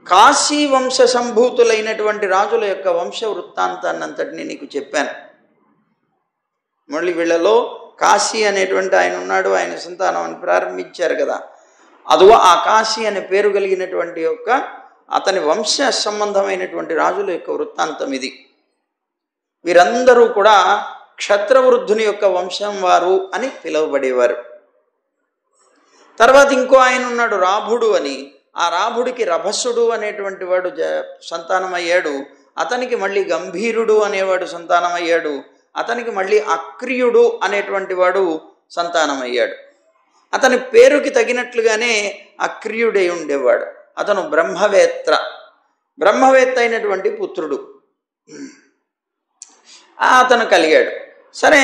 Speaker 1: కాశీ వంశ సంభూతులైనటువంటి రాజుల యొక్క వంశ వృత్తాంతాన్ని అంతటిని నీకు చెప్పాను. మళ్ళీ వీళ్ళలో కాశీ అనేటువంటి ఆయన ఉన్నాడు, ఆయన సంతానం అని ప్రారంభించారు కదా. అదిగో ఆ కాశీ అనే పేరు కలిగినటువంటి యొక్క అతని వంశ సంబంధమైనటువంటి రాజుల యొక్క వృత్తాంతం ఇది. వీరందరూ కూడా క్షత్రవృద్ధుని యొక్క వంశం వారు అని పిలువబడేవారు. తర్వాత ఇంకో ఆయన ఉన్నాడు రాభుడు అని. ఆ రాభుడికి రభసుడు అనేటువంటి వాడు సంతానమయ్యాడు. అతనికి మళ్ళీ గంభీరుడు అనేవాడు సంతానమయ్యాడు. అతనికి మళ్ళీ అక్రియుడు అనేటువంటి వాడు సంతానమయ్యాడు. అతని పేరుకి తగినట్లుగానే అక్రియుడై ఉండేవాడు. అతను బ్రహ్మవేత్త అయినటువంటి పుత్రుడు అతను కలిగాడు. సరే,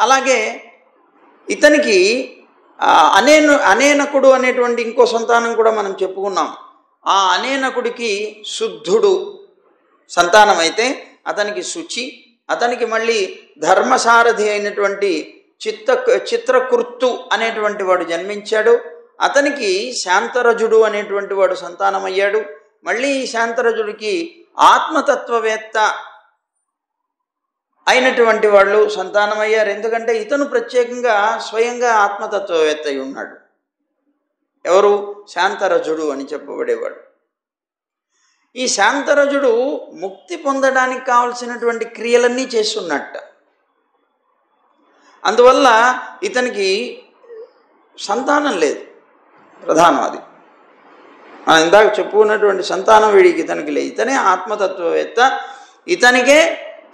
Speaker 1: అలాగే ఇతనికి అనేనకుడు అనేటువంటి ఇంకో సంతానం కూడా మనం చెప్పుకున్నాం. ఆ అనేనకుడికి శుద్ధుడు సంతానమైతే అతనికి శుచి, అతనికి మళ్ళీ ధర్మసారథి అయినటువంటి చిత్రకృత్తు అనేటువంటి వాడు జన్మించాడు. అతనికి శాంతరజుడు అనేటువంటి వాడు సంతానమయ్యాడు. మళ్ళీ ఈ శాంతరజుడికి ఆత్మతత్వవేత్త అయినటువంటి వాళ్ళు సంతానమయ్యారు. ఎందుకంటే ఇతను ప్రత్యేకంగా స్వయంగా ఆత్మతత్వవేత్త అయి ఉన్నాడు. ఎవరు? శాంతరజుడు అని చెప్పబడేవాడు. ఈ శాంతరజుడు ముక్తి పొందడానికి కావలసినటువంటి క్రియలన్నీ చేస్తున్నట్ట. అందువల్ల ఇతనికి సంతానం లేదు. ప్రధానం అది. మనం ఇందాక చెప్పుకున్నటువంటి సంతానం వీడికి ఇతనికి లేదు. ఇతనే ఆత్మతత్వవేత్త, ఇతనికే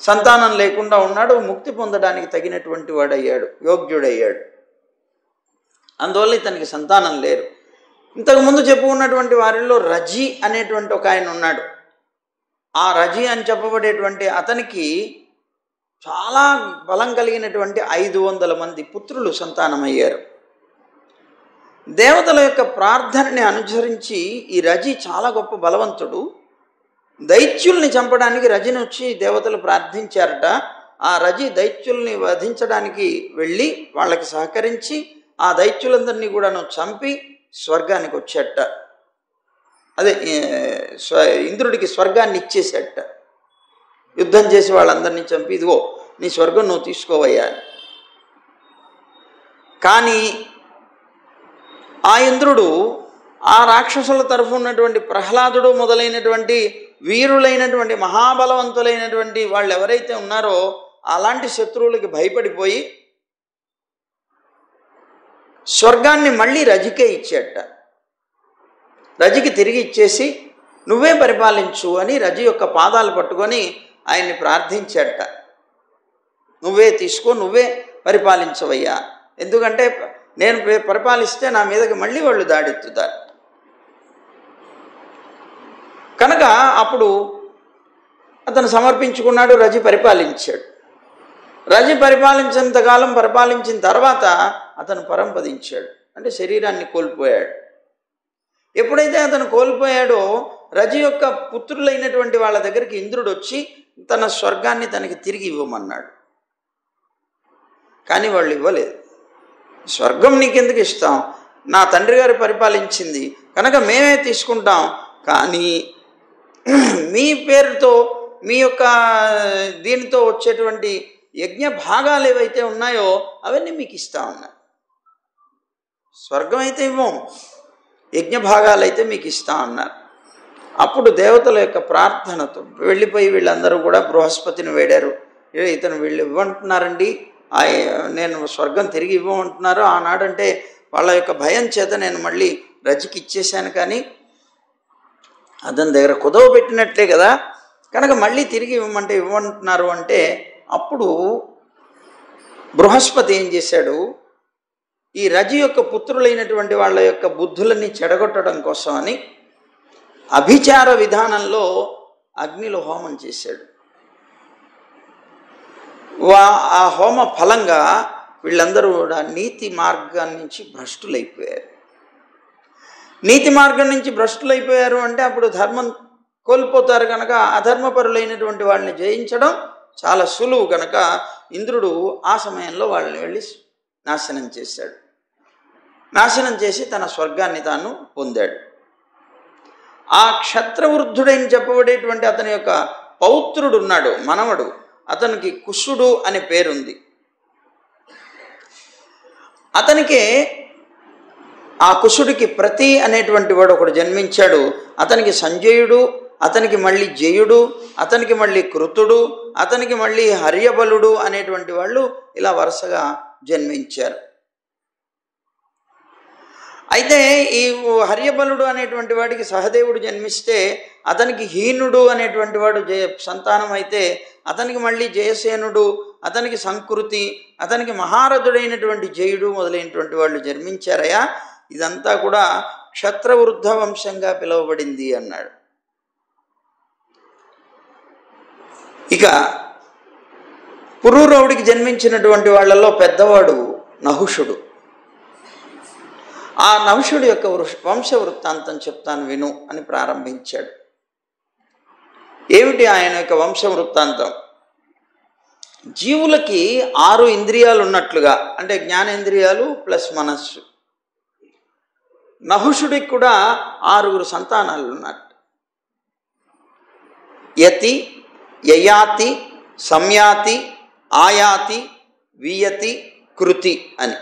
Speaker 1: సంతానం లేకుండా ఉన్నాడు. ముక్తి పొందడానికి తగినటువంటి వాడయ్యాడు, యోగ్యుడయ్యాడు. అందువల్ల ఇతనికి సంతానం లేరు. ఇంతకుముందు చెప్పుకున్నటువంటి వారిలో రజి అనేటువంటి ఒక ఆయన ఉన్నాడు. ఆ రజి అని చెప్పబడేటువంటి అతనికి చాలా బలం కలిగినటువంటి 500 మంది పుత్రులు సంతానమయ్యారు. దేవతల యొక్క ప్రార్థనని అనుసరించి ఈ రజి చాలా గొప్ప బలవంతుడు. దైత్యుల్ని చంపడానికి రజిని వచ్చి దేవతలు ప్రార్థించారట. ఆ రజి దైత్యుల్ని వధించడానికి వెళ్ళి వాళ్ళకి సహకరించి ఆ దైత్యులందరినీ కూడాను చంపి స్వర్గానికి వచ్చేట. అదే ఇంద్రుడికి స్వర్గాన్ని ఇచ్చేసేట. యుద్ధం చేసి వాళ్ళందరినీ చంపి, ఇదిగో నీ స్వర్గం నువ్వు తీసుకోవయ్యా. కానీ ఆ ఇంద్రుడు ఆ రాక్షసుల తరఫు ఉన్నటువంటి ప్రహ్లాదుడు మొదలైనటువంటి వీరులైనటువంటి మహాబలవంతులైనటువంటి వాళ్ళు ఎవరైతే ఉన్నారో అలాంటి శత్రువులకి భయపడిపోయి స్వర్గాన్ని మళ్ళీ రజికే ఇచ్చేట. రజికి తిరిగి ఇచ్చేసి నువ్వే పరిపాలించు అని రజి యొక్క పాదాలు పట్టుకొని ఆయన్ని ప్రార్థించేట. నువ్వే తీసుకో, నువ్వే పరిపాలించవయ్యా. ఎందుకంటే నేను పరిపాలిస్తే నా మీదకి మళ్ళీ వాళ్ళు దాడెత్తుతారు. కనుక అప్పుడు అతను సమర్పించుకున్నాడు. రజి పరిపాలించాడు. రజి పరిపాలించినంతకాలం పరిపాలించిన తర్వాత అతను పరంపదించాడు, అంటే శరీరాన్ని కోల్పోయాడు. ఎప్పుడైతే అతను కోల్పోయాడో రజి యొక్క పుత్రులైనటువంటి వాళ్ళ దగ్గరికి ఇంద్రుడు వచ్చి తన స్వర్గాన్ని తనకి తిరిగి ఇవ్వమన్నాడు. కానీ వాళ్ళు ఇవ్వలేదు. స్వర్గం నీకెందుకు ఇస్తాం, నా తండ్రి గారు పరిపాలించింది కనుక మేమే తీసుకుంటాం, కానీ మీ పేరుతో మీ యొక్క దీనితో వచ్చేటువంటి యజ్ఞ భాగాలు ఏవైతే ఉన్నాయో అవన్నీ మీకు ఇస్తా ఉన్నా. స్వర్గం అయితే ఇవ్వం, యజ్ఞ భాగాలు అయితే మీకు ఇస్తా అన్నారు. అప్పుడు దేవతల యొక్క ప్రార్థనతో వెళ్ళిపోయి వీళ్ళందరూ కూడా బృహస్పతిని వేడారు. ఇతను వీళ్ళు ఇవ్వమంటున్నారండి, నేను స్వర్గం తిరిగి ఇవ్వమంటున్నారు. ఆనాడంటే వాళ్ళ యొక్క భయం చేత నేను మళ్ళీ రజికి ఇచ్చేసాను, కానీ అతని దగ్గర కుదవ పెట్టినట్లే కదా, కనుక మళ్ళీ తిరిగి ఇవ్వమంటే ఇవ్వమంటున్నారు అంటే అప్పుడు బృహస్పతి ఏం చేశాడు, ఈ రజి యొక్క పుత్రులైనటువంటి వాళ్ళ యొక్క బుద్ధులన్నీ చెడగొట్టడం కోసమని అభిచార విధానంలో అగ్నిలో హోమం చేశాడు. ఆ హోమ ఫలంగా వీళ్ళందరూ కూడా నీతి మార్గం నుంచి భ్రష్టులైపోయారు. నీతి మార్గం నుంచి భ్రష్టులైపోయారు అంటే అప్పుడు ధర్మం కోల్పోతారు కనుక అధర్మపరులైనటువంటి వాళ్ళని జయించడం చాలా సులువు కనుక ఇంద్రుడు ఆ సమయంలో వాళ్ళని వెళ్ళి నాశనం చేశాడు. నాశనం చేసి తన స్వర్గాన్ని తాను పొందాడు. ఆ క్షత్రవృద్ధుడని చెప్పబడేటువంటి అతని యొక్క పౌత్రుడు ఉన్నాడు, మనవడు, అతనికి కుశుడు అనే పేరుంది. అతనికి ఆ కుశుడికి ప్రతి అనేటువంటి వాడు ఒకడు జన్మించాడు. అతనికి సంజయుడు, అతనికి మళ్ళీ జయుడు, అతనికి మళ్ళీ కృతుడు, అతనికి మళ్ళీ హర్యబలుడు అనేటువంటి వాళ్ళు ఇలా వరుసగా జన్మించారు. అయితే ఈ హర్యబలుడు అనేటువంటి వాడికి సహదేవుడు జన్మిస్తే అతనికి హీనుడు అనేటువంటి వాడు సంతానం అయితే అతనికి మళ్ళీ జయసేనుడు, అతనికి సంకృతి, అతనికి మహారథుడైనటువంటి జయుడు మొదలైనటువంటి వాళ్ళు జన్మించారయ్యా. ఇదంతా కూడా క్షత్రవృద్ధ వంశంగా పిలువబడింది అన్నాడు. ఇక పురూరవుడికి జన్మించినటువంటి వాళ్ళల్లో పెద్దవాడు నహుషుడు. ఆ నహుషుడి యొక్క వంశ వృత్తాంతం చెప్తాను విను అని ప్రారంభించాడు. ఏమిటి ఆయన యొక్క వంశ వృత్తాంతం? జీవులకి 6 ఇంద్రియాలు ఉన్నట్లుగా, అంటే జ్ఞానేంద్రియాలు ప్లస్ మనస్సు, నహుషుడికి కూడా 6 సంతానాలు ఉన్నారు. యతి, యయాతి, సంయాతి, ఆయాతి, వియతి, కృతి అని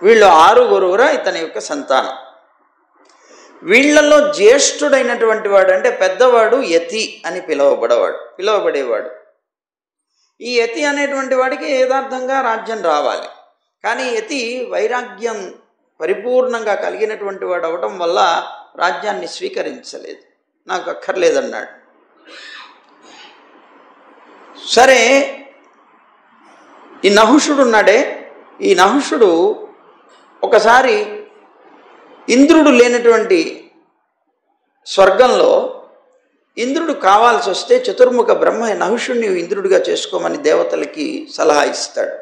Speaker 1: వీళ్ళు 6 ఇతని యొక్క సంతానం. వీళ్లలో జ్యేష్ఠుడైనటువంటి వాడు, అంటే పెద్దవాడు యతి అని పిలువబడేవాడు. ఈ యతి అనేటువంటి వాడికి యథార్థంగా రాజ్యం రావాలి. కానీ యతి వైరాగ్యం పరిపూర్ణంగా కలిగినటువంటి వాడు అవడం వల్ల రాజ్యాన్ని స్వీకరించలేదు, నాకు అక్కర్లేదన్నాడు. సరే, ఈ నహుషుడు ఉన్నాడే, ఈ నహుషుడు ఒకసారి ఇంద్రుడు లేనటువంటి స్వర్గంలో ఇంద్రుడు కావాల్సి వస్తే చతుర్ముఖ బ్రహ్మ నహుషుడిని ఇంద్రుడిగా చేసుకోమని దేవతలకి సలహా ఇస్తాడు.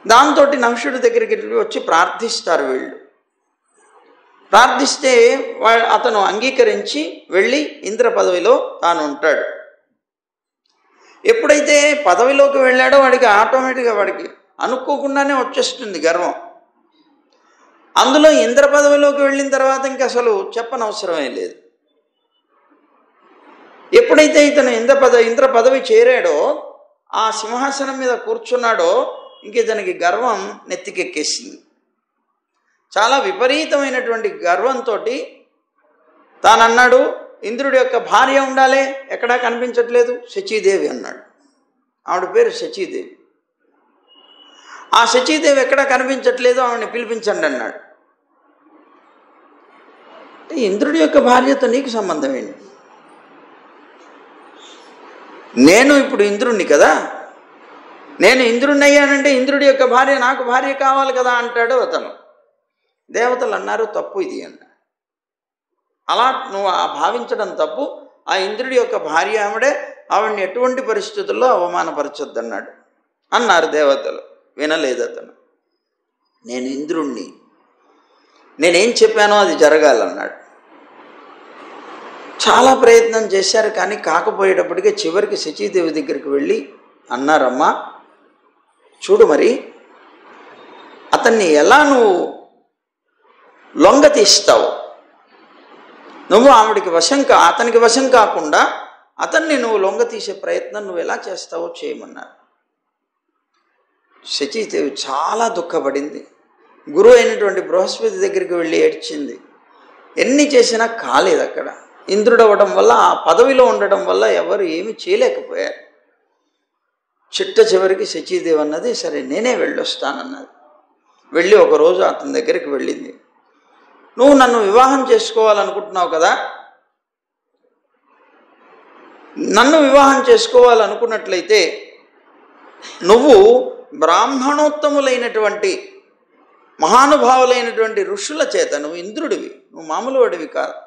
Speaker 1: దాంతో నహుషుడి దగ్గరికి వచ్చి ప్రార్థిస్తారు. వీళ్ళు ప్రార్థిస్తే అతను అంగీకరించి వెళ్ళి ఇంద్ర పదవిలో తాను ఉంటాడు. ఎప్పుడైతే పదవిలోకి వెళ్ళాడో వాడికి ఆటోమేటిక్గా వాడికి అనుకోకుండానే వచ్చేస్తుంది గర్వం. అందులో ఇంద్ర పదవిలోకి వెళ్ళిన తర్వాత ఇంక అసలు చెప్పనవసరమే లేదు. ఎప్పుడైతే ఇతను ఇంద్ర పదవి చేరాడో, ఆ సింహాసనం మీద కూర్చున్నాడో, ఇంక ఇతనికి గర్వం నెత్తికెక్కేసింది. చాలా విపరీతమైనటువంటి గర్వంతో తానన్నాడు, ఇంద్రుడి యొక్క భార్య ఉండాలి, ఎక్కడా కనిపించట్లేదు, శచీదేవి అన్నాడు. ఆవిడ పేరు శచీదేవి. ఆ శచీదేవి ఎక్కడా కనిపించట్లేదు, ఆవిడని పిలిపించండి అన్నాడు. ఇంద్రుడి యొక్క భార్యతో నీకు సంబంధం ఏంటి? నేను ఇప్పుడు ఇంద్రుణ్ణి కదా, నేను ఇంద్రుణ్ణి అయ్యానంటే ఇంద్రుడి యొక్క భార్య నాకు భార్య కావాలి కదా అంటాడు అతను. దేవతలు అన్నారు, తప్పు ఇది అన్నాడు. అలా నువ్వు భావించడం తప్పు. ఆ ఇంద్రుడి యొక్క భార్య ఆవిడని ఎటువంటి పరిస్థితుల్లో అవమానపరచొద్దన్నాడు అన్నారు దేవతలు. వినలేదు అతను. నేను ఇంద్రుణ్ణి, నేనేం చెప్పానో అది జరగాలన్నాడు. చాలా ప్రయత్నం చేశారు, కానీ కాకపోయేటప్పటికే చివరికి శచీదేవి దగ్గరికి వెళ్ళి అన్నారమ్మా, చూడు మరి అతన్ని ఎలా నువ్వు లొంగ తీస్తావు, నువ్వు అతనికి వశం కాకుండా అతన్ని నువ్వు లొంగ తీసే ప్రయత్నం నువ్వు ఎలా చేస్తావో చేయమన్నారు. శచీదేవి చాలా దుఃఖపడింది. గురువు అయినటువంటి బృహస్పతి దగ్గరికి వెళ్ళి ఏడ్చింది. ఎన్ని చేసినా కాలేదు. అక్కడ ఇంద్రుడు అవ్వడం వల్ల, ఆ పదవిలో ఉండడం వల్ల ఎవరు ఏమీ చేయలేకపోయారు. చివరికి శచీదేవి అన్నది, సరే నేనే వెళ్ళొస్తానన్నది. వెళ్ళి ఒకరోజు అతని దగ్గరికి వెళ్ళింది. నువ్వు నన్ను వివాహం చేసుకోవాలనుకుంటున్నావు కదా, నన్ను వివాహం చేసుకోవాలనుకున్నట్లయితే నువ్వు బ్రాహ్మణోత్తములైనటువంటి మహానుభావులైనటువంటి ఋషుల చేత, నువ్వు ఇంద్రుడివి, నువ్వు మామూలు వాడివి కాదు,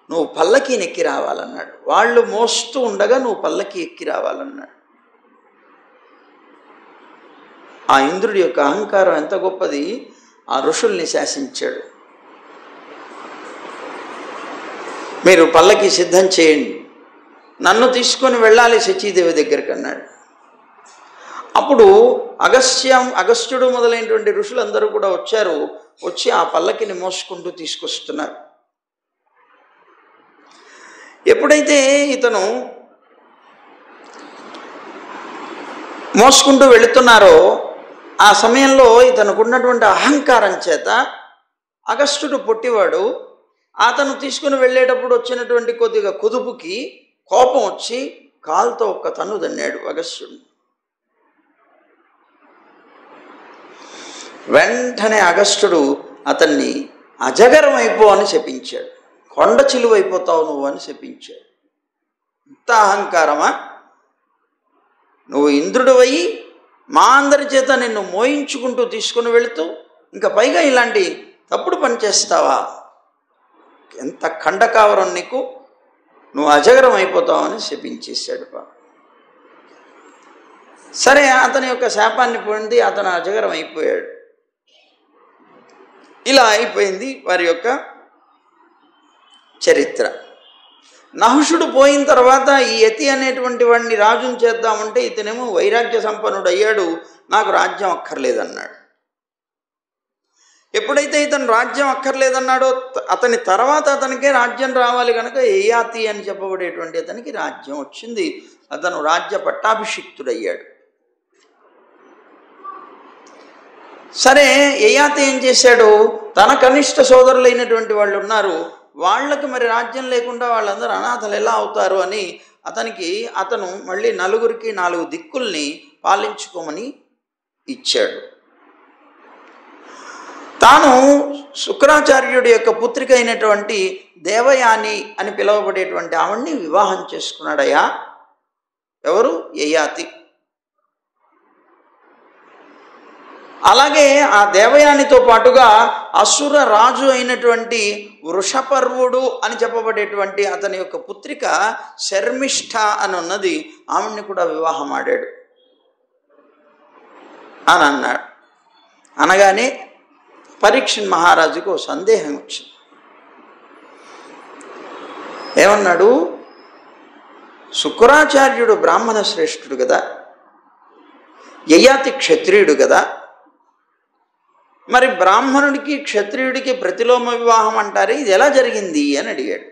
Speaker 1: నువ్వు పల్లకి ఎక్కి రావాలన్నాడు. వాళ్ళు మోస్తూ ఉండగా నువ్వు పల్లకి ఎక్కి రావాలన్నాడు. ఆ ఇంద్రుడి యొక్క అహంకారం ఎంత గొప్పది, ఆ ఋషుల్ని శాసించాడు. మీరు పల్లకి సిద్ధం చేయండి, నన్ను తీసుకొని వెళ్ళాలి శచీదేవి దగ్గరికి అన్నాడు. అప్పుడు అగస్త్యుడు మొదలైనటువంటి ఋషులందరూ కూడా వచ్చారు. వచ్చి ఆ పల్లకిని మోసుకుంటూ తీసుకొస్తున్నారు. ఎప్పుడైతే ఇతను మోసుకుంటూ వెళుతున్నారో ఆ సమయంలో ఇతనుకున్నటువంటి అహంకారం చేత, అగస్త్యుడు పొట్టివాడు, అతను తీసుకుని వెళ్ళేటప్పుడు వచ్చినటువంటి కొద్దిగా కుదుపుకి కోపం వచ్చి కాలుతో ఒక్క తన్ను తన్నాడు అగస్త్యుడు. వెంటనే అగస్త్యుడు అతన్ని అజగరం అయిపో అని శపించాడు. కొండ చిలువైపోతావు నువ్వు అని శపించాడు. ఇంత అహంకారమా? నువ్వు ఇంద్రుడివై మా అందరి చేత నిన్ను మోయించుకుంటూ తీసుకుని వెళుతూ ఇంకా పైగా ఇలాంటి తప్పుడు పని చేస్తావా? ఎంత ఖండకావరం నీకు, నువ్వు అజగరం అయిపోతావని శపించేశాడు. సరే, అతని యొక్క శాపాన్ని పొంది అతను అజగరం అయిపోయాడు. ఇలా అయిపోయింది వారి యొక్క చరిత్ర. నహుషుడు పోయిన తర్వాత ఈ యతి అనేటువంటి వాడిని రాజుని చేద్దామంటే ఇతనేమో వైరాగ్య సంపన్నుడు అయ్యాడు. నాకు రాజ్యం అక్కర్లేదన్నాడు. ఎప్పుడైతే ఇతను రాజ్యం అక్కర్లేదన్నాడో అతని తర్వాత అతనికే రాజ్యం రావాలి కనుక యయాతి అని చెప్పబడేటువంటి అతనికి రాజ్యం వచ్చింది. అతను రాజ్య పట్టాభిషిక్తుడయ్యాడు. సరే, యయాతి ఏం చేశాడు? తన కనిష్ట సోదరులైనటువంటి వాళ్ళు ఉన్నారు, వాళ్ళకి మరి రాజ్యం లేకుండా వాళ్ళందరూ అనాథలు ఎలా అవుతారు అని అతను మళ్ళీ నలుగురికి 4 దిక్కుల్ని పాలించుకోమని ఇచ్చాడు. తాను శుక్రాచార్యుడి యొక్క పుత్రిక అయినటువంటి దేవయాని అని పిలువబడేటువంటి ఆవిడ్ని వివాహం చేసుకున్నాడయ్యా. ఎవరు? యయాతి. అలాగే ఆ దేవయానితో పాటుగా అసుర రాజు అయినటువంటి వృషపర్వుడు అని చెప్పబడేటువంటి అతని యొక్క పుత్రిక శర్మిష్ఠ అని ఉన్నది, ఆవిడ్ని కూడా వివాహం ఆడాడు అని అన్నాడు. అనగానే పరీక్షణ్ మహారాజుకు సందేహం వచ్చింది. ఏమన్నాడు? శుక్రాచార్యుడు బ్రాహ్మణ శ్రేష్ఠుడు కదా, యయాతి క్షత్రియుడు కదా, మరి బ్రాహ్మణుడికి క్షత్రియుడికి ప్రతిలోమ వివాహం అంటారే, ఇది ఎలా జరిగింది అని అడిగాడు.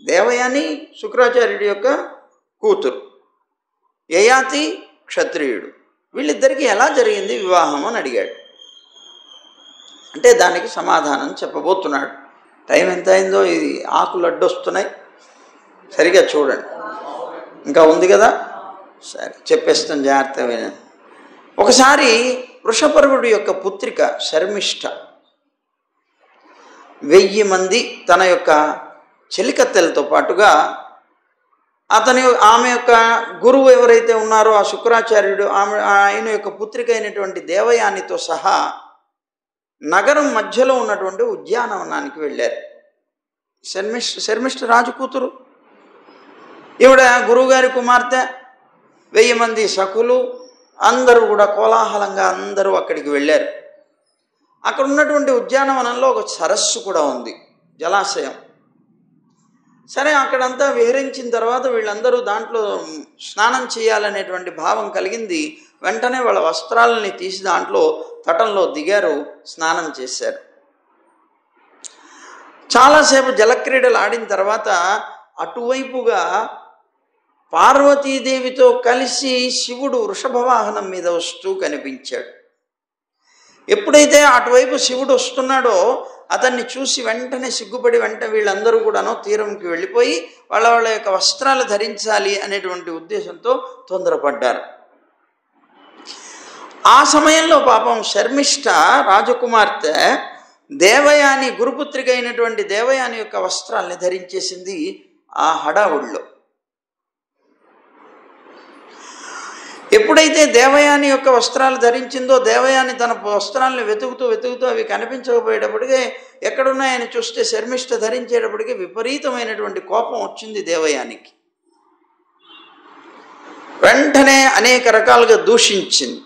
Speaker 1: దేవయాని శుక్రాచార్యుడి యొక్క కూతురు, యయాతి క్షత్రియుడు, వీళ్ళిద్దరికీ ఎలా జరిగింది వివాహం అని అడిగాడు. అంటే దానికి సమాధానం చెప్పబోతున్నాడు. టైం ఎంత అయిందో, ఇది ఆకులు అడ్డొస్తున్నాయి, సరిగా చూడండి. ఇంకా ఉంది కదా, సరే చెప్పేస్తాను, జాగ్రత్తగా వినండి. ఒకసారి వృషపర్వుడి యొక్క పుత్రిక శర్మిష్ఠ 1000 మంది తన యొక్క చెలికత్తెలతో పాటుగా ఆమె యొక్క గురువు ఎవరైతే ఉన్నారో ఆ శుక్రాచార్యుడు, ఆయన యొక్క పుత్రిక అయినటువంటి దేవయానితో సహా నగరం మధ్యలో ఉన్నటువంటి ఉద్యానవనానికి వెళ్ళారు. శర్మిష్ఠ రాజు కూతురు, ఈవిడ గురువుగారి కుమార్తె, 1000 మంది సఖులు అందరూ కూడా కోలాహలంగా అందరూ అక్కడికి వెళ్ళారు. అక్కడ ఉన్నటువంటి ఉద్యానవనంలో ఒక సరస్సు కూడా ఉంది, జలాశయం. సరే, అక్కడంతా విహరించిన తర్వాత వీళ్ళందరూ దాంట్లో స్నానం చేయాలనేటువంటి భావం కలిగింది. వెంటనే వాళ్ళ వస్త్రాలని తీసి దాంట్లో తటంలో దిగారు, స్నానం చేశారు. చాలాసేపు జలక్రీడలు ఆడిన తర్వాత అటువైపుగా పార్వతీదేవితో కలిసి శివుడు వృషభవాహనం మీద వస్తూ కనిపించాడు. ఎప్పుడైతే అటువైపు శివుడు వస్తున్నాడో అతన్ని చూసి వెంటనే సిగ్గుపడి వీళ్ళందరూ కూడాను తీరంకి వెళ్ళిపోయి వాళ్ళ యొక్క వస్త్రాలు ధరించాలి అనేటువంటి ఉద్దేశంతో తొందరపడ్డారు. ఆ సమయంలో పాపం శర్మిష్ఠ రాజకుమార్తె దేవయాని, గురుపుత్రిక అయినటువంటి దేవయాని యొక్క వస్త్రాల్ని ధరించేసింది. ఆ హడావుడిలో ఎప్పుడైతే దేవయాని యొక్క వస్త్రాలు ధరించిందో, దేవయాని తన వస్త్రాలను వెతుకుతూ అవి కనిపించకపోయేటప్పటికే ఎక్కడున్నాయని చూస్తే శర్మిష్ఠ ధరించేటప్పటికి విపరీతమైనటువంటి కోపం వచ్చింది దేవయానికి. వెంటనే అనేక రకాలుగా దూషించింది.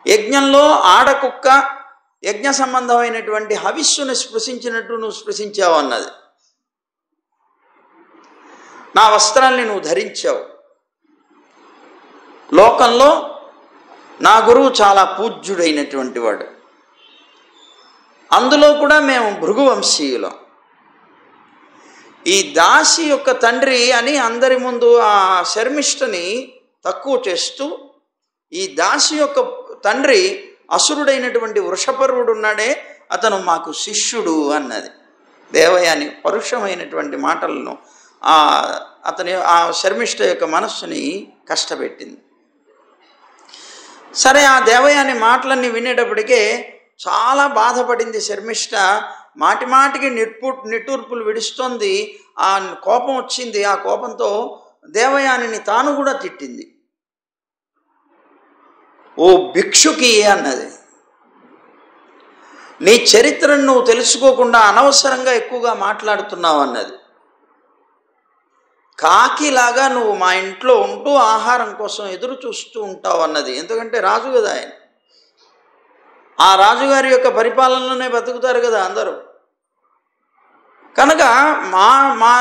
Speaker 1: యజ్ఞంలో ఆడకుక్క యజ్ఞ సంబంధమైనటువంటి హవిస్సును స్పృశించినట్టు నువ్వు స్పృశించావు అన్నది. నా వస్త్రాల్ని నువ్వు ధరించావు. లోకంలో నా గురువు చాలా పూజ్యుడైనటువంటి వాడు. అందులో కూడా మేము భృగువంశీయులం. ఈ దాసి యొక్క తండ్రి అని అందరి ముందు ఆ శర్మిష్ఠని తక్కువ చేస్తూ, ఈ దాసి యొక్క తండ్రి అసురుడైనటువంటి వృషపర్వుడు ఉన్నాడే, అతను మాకు శిష్యుడు అన్నది. దేవయాని పరుషమైనటువంటి మాటలను ఆ శర్మిష్ఠ యొక్క మనస్సుని కష్టపెట్టింది. సరే, ఆ దేవయాని మాటలన్నీ వినేటప్పటికే చాలా బాధపడింది శర్మిష్ఠ. మాటి మాటికి నిట్టూర్పులు విడుస్తోంది. ఆ కోపం వచ్చింది. ఆ కోపంతో దేవయానిని తాను కూడా తిట్టింది. ఓ భిక్షుకి అన్నది, నీ చరిత్రను నువ్వు తెలుసుకోకుండా అనవసరంగా ఎక్కువగా మాట్లాడుతున్నావు అన్నది. కాకిలాగా నువ్వు మా ఇంట్లో ఉంటూ ఆహారం కోసం ఎదురు చూస్తూ ఉంటావు అన్నది. ఎందుకంటే రాజు కదా ఆయన. ఆ రాజుగారి యొక్క పరిపాలనలోనే బతుకుతారు కదా అందరూ. కనుక మా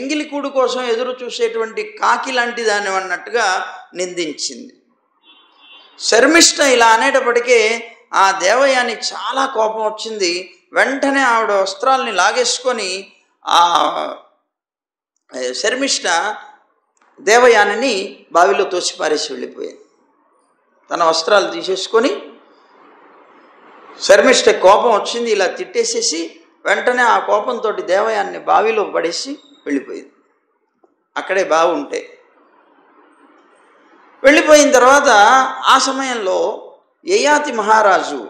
Speaker 1: ఎంగిలికూడు కోసం ఎదురు చూసేటువంటి కాకి లాంటి దాన్ని అన్నట్టుగా నిందించింది. శర్మిష్ఠ ఇలా అనేటప్పటికీ ఆ దేవయాని చాలా కోపం వచ్చింది. వెంటనే ఆవిడ వస్త్రాలని లాగేసుకొని ఆ శర్మిష్ఠ దేవయానిని బావిలో తోసిపారేసి వెళ్ళిపోయింది. తన వస్త్రాలు తీసేసుకొని శర్మిష్ఠ కోపం వచ్చింది, ఇలా తిట్టేసేసి వెంటనే ఆ కోపంతో దేవయాన్ని బావిలో పడేసి వెళ్ళిపోయింది. అక్కడే బావి ఉంటే వెళ్ళిపోయిన తర్వాత ఆ సమయంలో యయాతి మహారాజు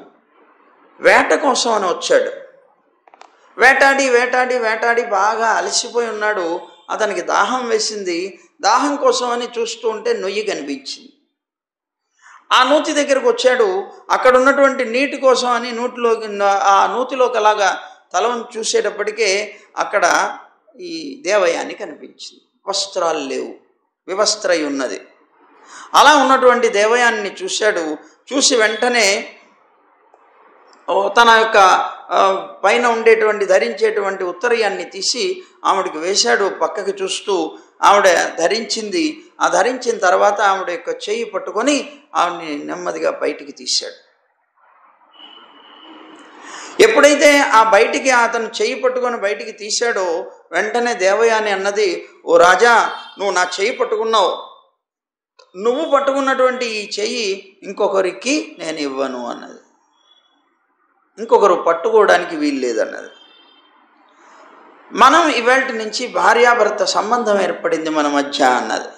Speaker 1: వేట కోసం అని వచ్చాడు. వేటాడి వేటాడి వేటాడి బాగా అలసిపోయి ఉన్నాడు. అతనికి దాహం వేసింది. దాహం కోసం అని చూస్తూ ఉంటే నొయ్యి కనిపించింది. ఆ నూతి దగ్గరకు వచ్చాడు. అక్కడ ఉన్నటువంటి నీటి కోసం అని ఆ నూతిలోకి అలాగా తలను చూసేటప్పటికే అక్కడ ఈ దేవయాని కనిపించింది. వస్త్రాలు లేవు, వివస్త్రై ఉన్నది. అలా ఉన్నటువంటి దేవయాన్ని చూశాడు. చూసి వెంటనే తన యొక్క పైన ఉండేటువంటి ధరించేటువంటి ఉత్తరీయాన్ని తీసి ఆవిడకి వేశాడు. పక్కకి చూస్తూ ఆవిడ ధరించింది. ఆ ధరించిన తర్వాత ఆవిడ యొక్క చెయ్యి పట్టుకొని ఆవిడని నెమ్మదిగా బయటికి తీశాడు. ఎప్పుడైతే ఆ బయటికి అతను చెయ్యి పట్టుకొని బయటికి తీశాడో వెంటనే దేవయాని అన్నది, ఓ రాజా, నువ్వు నా చెయ్యి పట్టుకున్నావు. నువ్వు పట్టుకున్నటువంటి ఈ చెయ్యి ఇంకొకరికి నేను ఇవ్వను అన్నది. ఇంకొకరు పట్టుకోవడానికి వీలు లేదన్నది. మనం ఇవాల్టి నుంచి భార్యాభర్త సంబంధం ఏర్పడింది మన మధ్య అన్నది.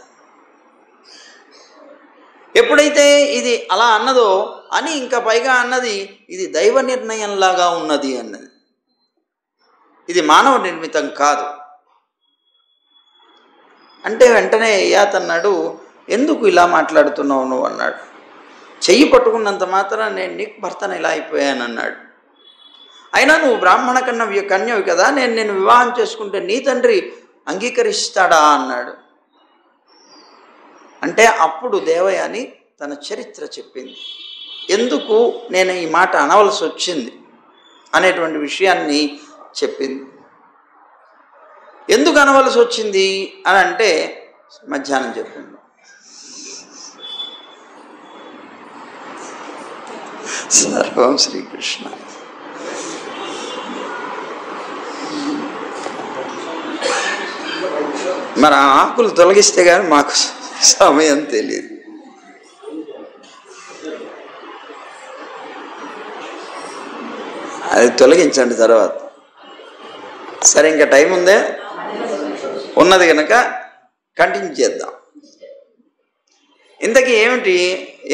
Speaker 1: ఎప్పుడైతే ఇది అలా అన్నదో అని ఇంకా పైగా అన్నది, ఇది దైవ నిర్ణయంలాగా ఉన్నది అన్నది. ఇది మానవ నిర్మితం కాదు అంటే వెంటనే యయాతన్నాడు, ఎందుకు ఇలా మాట్లాడుతున్నావు నువ్వు అన్నాడు. చెయ్యి పట్టుకున్నంత మాత్రం నేను నీకు భర్తను ఇలా అయిపోయాను అన్నాడు. అయినా నువ్వు బ్రాహ్మణ కన్యవి కదా, నేను వివాహం చేసుకుంటే నీ తండ్రి అంగీకరిస్తాడా అన్నాడు. అంటే అప్పుడు దేవయాని తన చరిత్ర చెప్పింది. ఎందుకు నేను ఈ మాట అనవలసి వచ్చింది అనేటువంటి విషయాన్ని చెప్పింది. ఎందుకు అనవలసి వచ్చింది అని అంటే మధ్యాహ్నం చెప్పింది. సర్వం శ్రీకృష్ణ. మరి ఆకులు తొలగిస్తే కానీ మాకు సమయం తెలియదు. అది తొలగించండి తర్వాత. సరే, ఇంకా టైం ఉందే, ఉన్నది కనుక కంటిన్యూ చేద్దాం. ఇంతకీ ఏమిటి,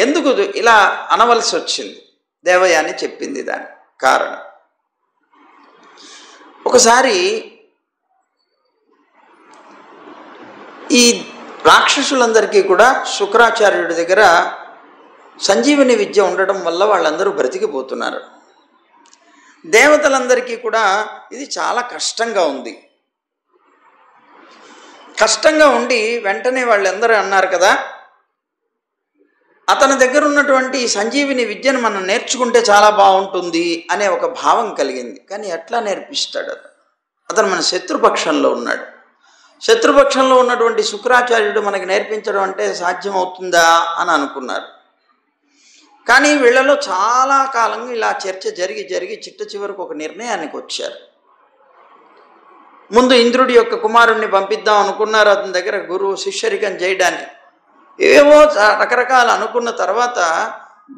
Speaker 1: ఎందుకు ఇలా అనవలసి వచ్చింది దేవయాని చెప్పింది దాని కారణం. ఒకసారి ఈ రాక్షసులందరికీ కూడా శుక్రాచార్యుడి దగ్గర సంజీవని విద్య ఉండటం వల్ల వాళ్ళందరూ బ్రతికిపోతున్నారు. దేవతలందరికీ కూడా ఇది చాలా కష్టంగా ఉంది. కష్టంగా ఉండి వెంటనే వాళ్ళందరూ అన్నారు కదా, అతని దగ్గర ఉన్నటువంటి సంజీవిని విద్యను మనం నేర్చుకుంటే చాలా బాగుంటుంది అనే ఒక భావం కలిగింది. కానీ ఎట్లా నేర్పిస్తాడు? అతను మన శత్రుపక్షంలో ఉన్నాడు. శత్రుపక్షంలో ఉన్నటువంటి శుక్రాచార్యుడు మనకి నేర్పించడం అంటే సాధ్యమవుతుందా అని అనుకున్నారు. కానీ వీళ్ళలో చాలా కాలంగా ఇలా చర్చ జరిగి చిట్ట చివరికి ఒక నిర్ణయానికి వచ్చారు. ముందు ఇంద్రుడి యొక్క కుమారుణ్ణి పంపిద్దాం అనుకున్నారు అతని దగ్గర గురువు శిష్యరికం చేయడానికి. ఏవో రకరకాలు అనుకున్న తర్వాత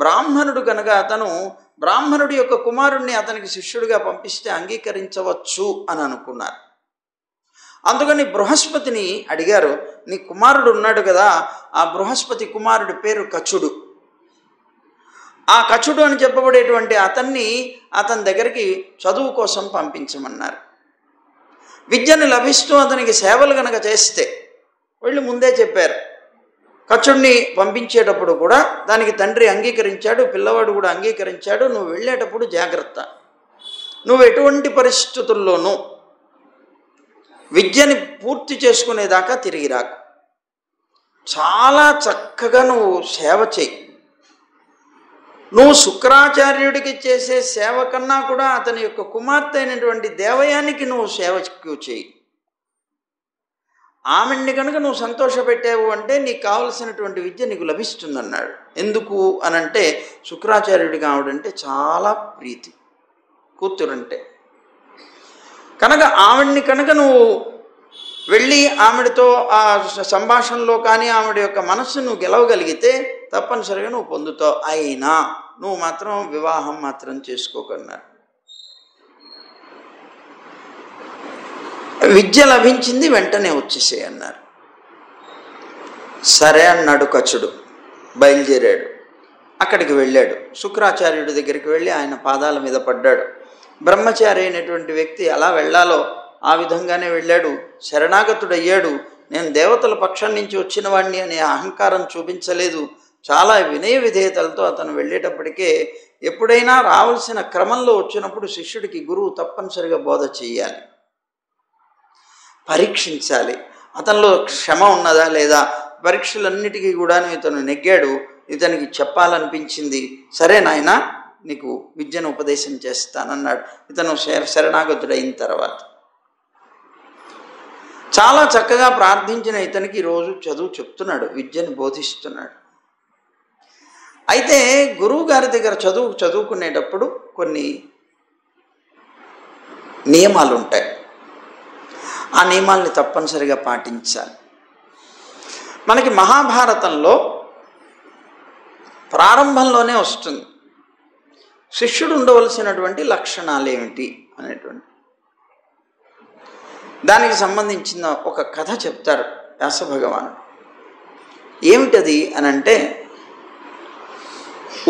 Speaker 1: బ్రాహ్మణుడు కనుక అతను బ్రాహ్మణుడి యొక్క కుమారుణ్ణి అతనికి శిష్యుడిగా పంపిస్తే అంగీకరించవచ్చు అని అనుకున్నారు. అందుకని బృహస్పతిని అడిగారు, నీ కుమారుడు ఉన్నాడు కదా, ఆ బృహస్పతి కుమారుడి పేరు కచుడు. ఆ కచుడు అని చెప్పబడేటువంటి అతని దగ్గరికి చదువు కోసం పంపించమన్నారు. విద్యను లభిస్తూ అతనికి సేవలు గనక చేస్తే, వీళ్ళు ముందే చెప్పారు, కచుడిని పంపించేటప్పుడు కూడా దానికి తండ్రి అంగీకరించాడు, పిల్లవాడు కూడా అంగీకరించాడు. నువ్వు వెళ్ళేటప్పుడు జాగ్రత్త, నువ్వు ఎటువంటి పరిస్థితుల్లోనూ విద్యని పూర్తి చేసుకునేదాకా తిరిగి రాకు, చాలా చక్కగా నువ్వు సేవ చేయి. నువ్వు శుక్రాచార్యుడికి చేసే సేవ కన్నా కూడా అతని యొక్క కుమార్తె అయినటువంటి దేవయానికి నువ్వు సేవ చేయి. ఆమెని కనుక నువ్వు సంతోషపెట్టావు అంటే నీకు కావలసినటువంటి విద్య నీకు లభిస్తుందన్నాడు. ఎందుకు అనంటే శుక్రాచార్యుడికి ఆవిడంటే చాలా ప్రీతి, కూతురంటే. కనుక ఆవిడ్ని కనుక నువ్వు వెళ్ళి ఆవిడతో ఆ సంభాషణలో కానీ ఆవిడ యొక్క మనస్సు నువ్వు గెలవగలిగితే తప్పనిసరిగా నువ్వు పొందుతావు. అయినా నువ్వు మాత్రం వివాహం మాత్రం చేసుకోకన్నారు. విద్య లభించింది, వెంటనే వచ్చేసే అన్నారు. సరే అన్నాడు కచుడు, బయలుదేరాడు. అక్కడికి వెళ్ళాడు, శుక్రాచార్యుడి దగ్గరికి వెళ్ళి ఆయన పాదాల మీద పడ్డాడు. బ్రహ్మచారి అయినటువంటి వ్యక్తి ఎలా వెళ్ళాలో ఆ విధంగానే వెళ్ళాడు, శరణాగతుడయ్యాడు. నేను దేవతల పక్షం నుంచి వచ్చిన వాడిని అనే అహంకారం చూపించలేదు. చాలా వినయ విధేయతలతో అతను వెళ్ళేటప్పటికే ఎప్పుడైనా రావాల్సిన క్రమంలో వచ్చినప్పుడు శిష్యుడికి గురువు తప్పనిసరిగా బోధ చెయ్యాలి, పరీక్షించాలి. అతనిలో క్షమ ఉన్నదా లేదా, పరీక్షలన్నిటికీ కూడా ఇతను నెగ్గాడు. ఇతనికి చెప్పాలనిపించింది. సరే నాయన, నీకు విద్యను ఉపదేశం చేస్తానన్నాడు. ఇతను శరణాగతుడైన తర్వాత చాలా చక్కగా ప్రార్థించిన ఇతనికి రోజు చదువు చెప్తున్నాడు, విద్యను బోధిస్తున్నాడు. అయితే గురువు గారి దగ్గర చదువుకునేటప్పుడు కొన్ని నియమాలు ఉంటాయి. ఆ నియమాల్ని తప్పనిసరిగా పాటించాలి. మనకి మహాభారతంలో ప్రారంభంలోనే వస్తుంది శిష్యుడు ఉండవలసినటువంటి లక్షణాలు ఏమిటి అనేటువంటి దానికి సంబంధించిన ఒక కథ చెప్తారు వ్యాస భగవానుడు. ఏమిటది అనంటే,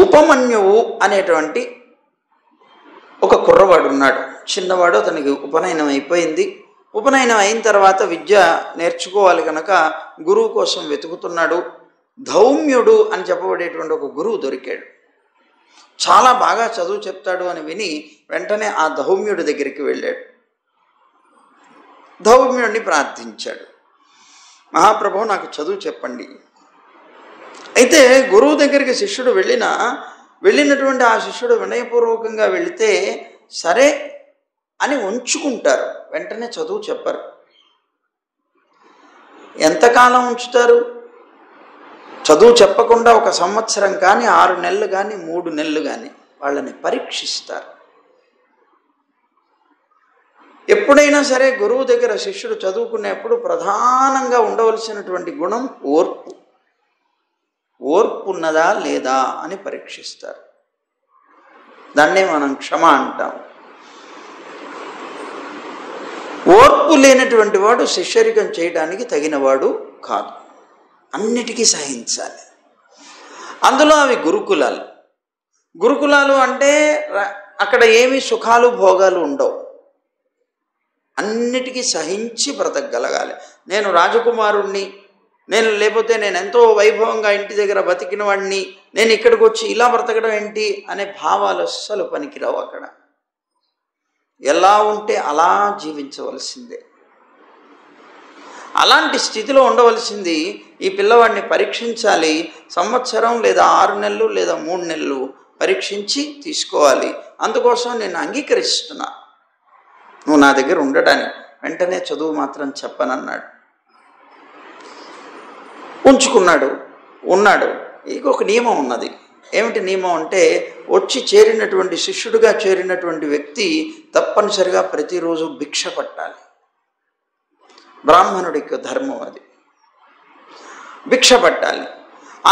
Speaker 1: ఉపమన్యువు అనేటువంటి ఒక కుర్రవాడు ఉన్నాడు, చిన్నవాడు. అతనికి ఉపనయనం అయిపోయింది. ఉపనయనం అయిన తర్వాత విద్య నేర్చుకోవాలి కనుక గురువు కోసం వెతుకుతున్నాడు. ధౌమ్యుడు అని చెప్పబడేటువంటి ఒక గురువు దొరికాడు. చాలా బాగా చదువు చెప్తాడు అని విని వెంటనే ఆ ధౌమ్యుడి దగ్గరికి వెళ్ళాడు. ధౌమ్యుడిని ప్రార్థించాడు, మహాప్రభు నాకు చదువు చెప్పండి. అయితే గురువు దగ్గరికి శిష్యుడు వెళ్ళినటువంటి ఆ శిష్యుడు వినయపూర్వకంగా వెళితే సరే అని ఉంచుకుంటారు, వెంటనే చదువు చెప్పరు. ఎంతకాలం ఉంచుతారు? చదువు చెప్పకుండా 1 సంవత్సరం కానీ, 6 నెలలు కానీ, 3 నెలలు కానీ వాళ్ళని పరీక్షిస్తారు. ఎప్పుడైనా సరే గురువు దగ్గర శిష్యుడు చదువుకునేప్పుడు ప్రధానంగా ఉండవలసినటువంటి గుణం ఓర్పు. ఓర్పు ఉన్నదా లేదా అని పరీక్షిస్తారు. దాన్నే మనం క్షమ అంటాం. ఓర్పు లేనటువంటి వాడు శిష్యరికం చేయడానికి తగినవాడు కాదు. అన్నిటికీ సహించాలి. అందులో అవి గురుకులాలు. గురుకులాలు అంటే అక్కడ ఏమి సుఖాలు భోగాలు ఉండవు, అన్నిటికీ సహించి బ్రతకగలగాలి. నేను రాజకుమారుణ్ణి, లేకపోతే నేను ఎంతో వైభవంగా ఇంటి దగ్గర బతికిన వాడిని, నేను ఇక్కడికి వచ్చి ఇలా బ్రతకడం ఏంటి అనే భావాలు అస్సలు పనికిరావు. అక్కడ ఎలా ఉంటే అలా జీవించవలసిందే. అలాంటి స్థితిలో ఉండవలసింది. ఈ పిల్లవాడిని పరీక్షించాలి. సంవత్సరం లేదా 6 నెలలు లేదా 3 నెలలు పరీక్షించి తీసుకోవాలి. అందుకోసం నేను అంగీకరిస్తున్నా నువ్వు నా దగ్గర ఉండడానికి. వెంటనే చదువు మాత్రం చెప్పనన్నాడు. ఉంచుకున్నాడు, ఉన్నాడు. ఇంకొక నియమం ఉన్నది, ఏమిటి నియమం అంటే, వచ్చి చేరినటువంటి శిష్యుడిగా చేరినటువంటి వ్యక్తి తప్పనిసరిగా ప్రతిరోజు భిక్ష పట్టాలి. బ్రాహ్మణుడికి ధర్మం అది. భిక్ష పట్టాలి.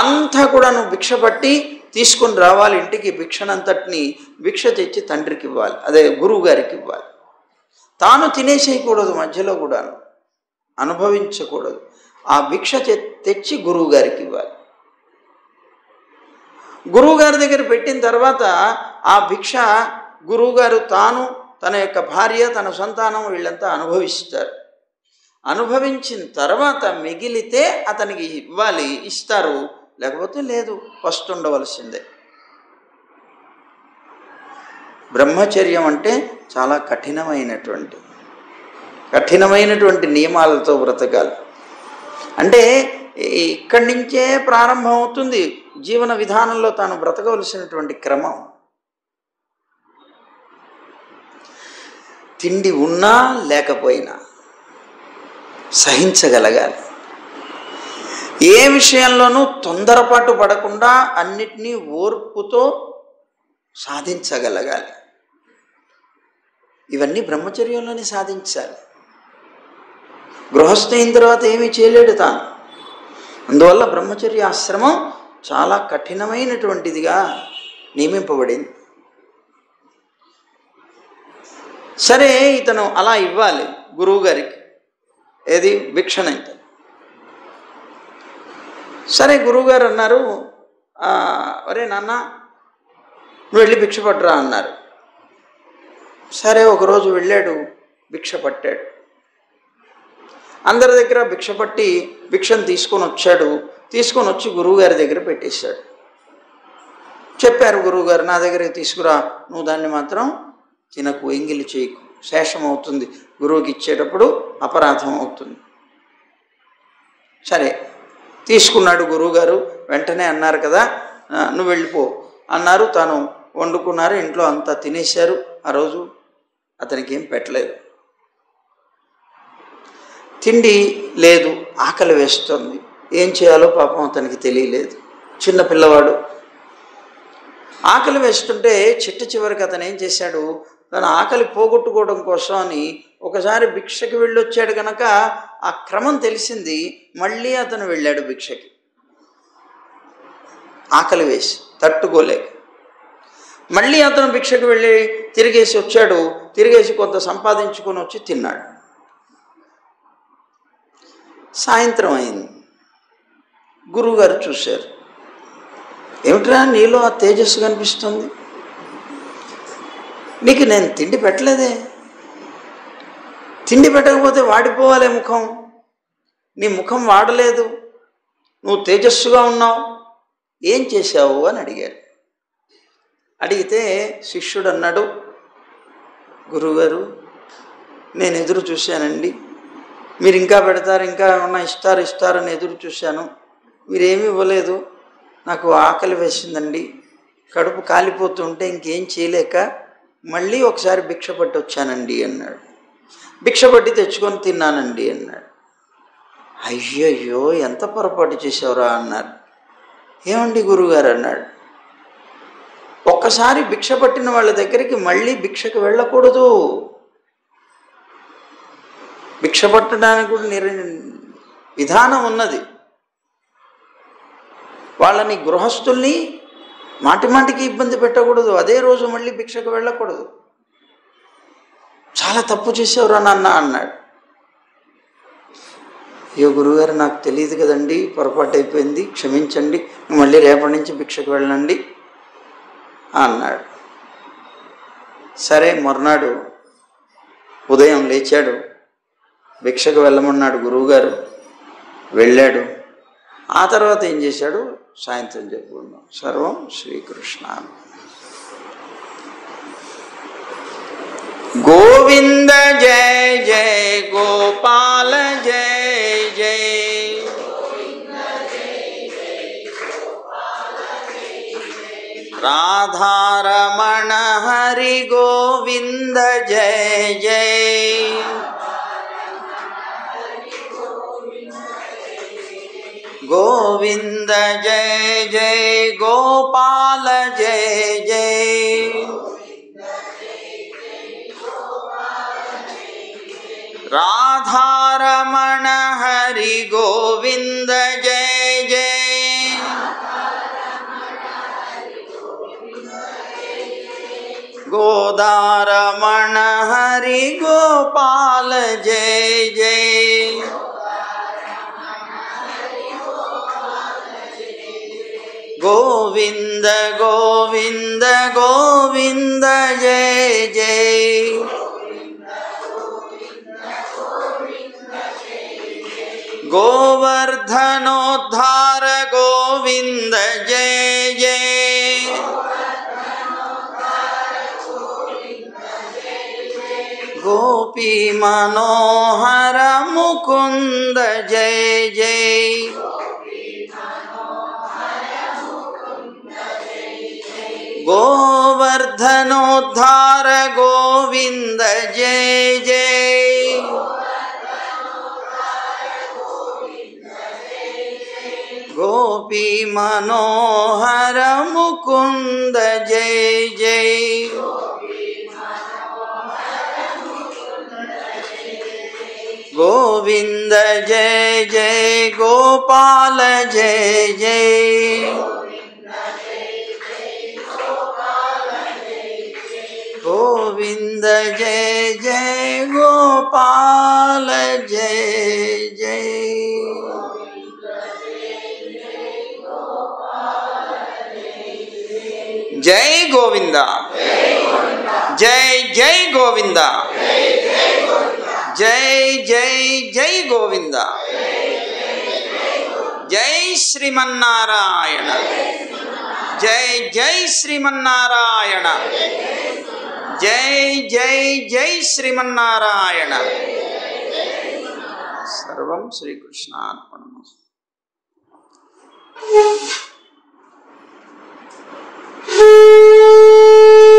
Speaker 1: అంతా కూడా నువ్వు భిక్ష పట్టి తీసుకొని రావాలి ఇంటికి. భిక్షనంతటిని భిక్ష తెచ్చి తండ్రికి ఇవ్వాలి, అదే గురువు గారికి ఇవ్వాలి. తాను తినేసేయకూడదు, మధ్యలో కూడా అనుభవించకూడదు. ఆ భిక్ష తెచ్చి గురువు గారికి ఇవ్వాలి. గురువుగారి దగ్గర పెట్టిన తర్వాత ఆ భిక్ష గురువుగారు తాను, తన యొక్క భార్య, తన సంతానం వీళ్ళంతా అనుభవిస్తారు. అనుభవించిన తర్వాత మిగిలితే అతనికి ఇవ్వాలి, ఇస్తారు. లేకపోతే లేదు, ఫస్ట్ ఉండవలసిందే. బ్రహ్మచర్యం అంటే చాలా కఠినమైనటువంటి నియమాలతో బ్రతకాలి. అంటే ఇక్కడి నుంచే ప్రారంభం అవుతుంది జీవన విధానంలో తాను బ్రతకవలసినటువంటి క్రమం. తిండి ఉన్నా లేకపోయినా సహించగలగాలి. ఏ విషయంలోనూ తొందరపాటు పడకుండా అన్నిటినీ ఓర్పుతో సాధించగలగాలి. ఇవన్నీ బ్రహ్మచర్యంలోనే సాధించాలి. గృహస్థ అయిన తర్వాత ఏమీ చేయలేడు తాను. అందువల్ల బ్రహ్మచర్య ఆశ్రమం చాలా కఠినమైనటువంటిదిగా నియమింపబడింది. సరే, ఇతను అలా ఇవ్వాలి గురువు గారికి, ఏది భిక్షనంత. సరే, గురువుగారు అన్నారు, అరే నాన్న నువ్వు వెళ్ళి భిక్ష పట్టురా అన్నారు. సరే, ఒకరోజు వెళ్ళాడు, భిక్ష పట్టాడు. అందరి దగ్గర భిక్ష పట్టి భిక్షను తీసుకొని వచ్చాడు. తీసుకొని వచ్చి గురువుగారి దగ్గర పెట్టేశాడు. చెప్పారు గురువుగారు, నా దగ్గరికి తీసుకురా, నువ్వు దాన్ని మాత్రం తినకు, ఎంగిలి చేయకు, శేషం అవుతుంది, గురువుకి ఇచ్చేటప్పుడు అపరాధం అవుతుంది. సరే, తీసుకున్నాడు గురువుగారు. వెంటనే అన్నారు కదా, నువ్వు వెళ్ళిపో అన్నారు. తాను వండుకున్నారు, ఇంట్లో అంతా తినేశారు. ఆ రోజు అతనికి ఏం పెట్టలేదు. తిండి లేదు, ఆకలి వేస్తుంది. ఏం చేయాలో పాపం అతనికి తెలియలేదు. చిన్న పిల్లవాడు. ఆకలి వేస్తుంటే చిట్ట చివరికి అతను ఏం చేశాడు, తన ఆకలి పోగొట్టుకోవడం కోసం అని ఒకసారి భిక్షకి వెళ్ళొచ్చాడు కనుక ఆ క్రమం తెలిసింది. మళ్ళీ అతను వెళ్ళాడు భిక్షకి, ఆకలి వేసి తట్టుకోలేక. మళ్ళీ అతను భిక్షకు వెళ్ళి తిరిగేసి వచ్చాడు. తిరిగేసి కొంత సంపాదించుకొని వచ్చి తిన్నాడు. సాయంత్రం అయింది. గురువుగారు చూశారు, ఏమిట్రా నీలో ఆ తేజస్సు కనిపిస్తుంది, నీకు నేను తిండి పెట్టలేదే, తిండి పెట్టకపోతే వాడిపోవాలే ముఖం, నీ ముఖం వాడలేదు, నువ్వు తేజస్సుగా ఉన్నావు, ఏం చేశావు అని అడిగారు. అడిగితే శిష్యుడు అన్నాడు, గురువుగారు నేను ఎదురు చూశానండి, మీరు ఇంకా పెడతారు, ఇంకా ఏమన్నా ఇస్తారని ఎదురు చూశాను, మీరేమీ ఇవ్వలేదు, నాకు ఆకలి వేసిందండి, కడుపు కాలిపోతుంటే ఇంకేం చేయలేక మళ్ళీ ఒకసారి భిక్ష పట్టి వచ్చానండి అన్నాడు. భిక్ష పట్టి తెచ్చుకొని తిన్నానండి అన్నాడు. అయ్యయ్యో ఎంత పొరపాటు చేసావురా అన్నారు. ఏమండి గురువుగారు అన్నాడు, ఒక్కసారి భిక్ష పట్టిన వాళ్ళ దగ్గరికి మళ్ళీ భిక్షకు వెళ్ళకూడదు. భిక్ష పట్టడానికి కూడా విధానం ఉన్నది. వాళ్ళని గృహస్థుల్ని మాటిమాటికి ఇబ్బంది పెట్టకూడదు. అదే రోజు మళ్ళీ భిక్షకు వెళ్ళకూడదు. చాలా తప్పు చేసేవరా నాన్న అన్నాడు. అయ్యో గురువుగారు నాకు తెలియదు కదండి, పొరపాటు అయిపోయింది, క్షమించండి, మళ్ళీ రేపటి నుంచి భిక్షకు వెళ్ళండి అన్నాడు. సరే, మర్నాడు ఉదయం లేచాడు, భిక్షకు వెళ్ళమన్నాడు గురువుగారు, వెళ్ళాడు. ఆ తర్వాత ఏం చేశాడు సాయంత్రం చెప్పుకుందాం. సర్వం శ్రీకృష్ణ. గోవింద జయ జయ గోపాల జయ జయ, రాధారమణ హరి గోవింద జయ జయ, గోవింద జయ జయ గోపాల జయ జయ రాధారమణ హరి గోవింద జయ జయ గోదారమణ హరి గోపాల జయ జయ గోవింద గోవింద గోవింద జయ జయ గోవర్ధనోద్ధార గోవింద జయ జయ గోపీ మనోహర ముకుంద జయ జయ గోవర్ధనోద్ధార గోవింద జయ జయ గోపీ మనోహర ముకుంద జయ జయ గోవింద జయ జయ గోపాల జయ జయ గోవింద జయ జయ గోపాల జయ జయ జై గోవింద జై జై గోవింద జై జై జై గోవింద జై శ్రీమన్నారాయణ జై జై శ్రీమన్నారాయణ జై జై జై శ్రీమన్నారాయణ సర్వం శ్రీకృష్ణార్పణమస్తు.
Speaker 2: Thank you.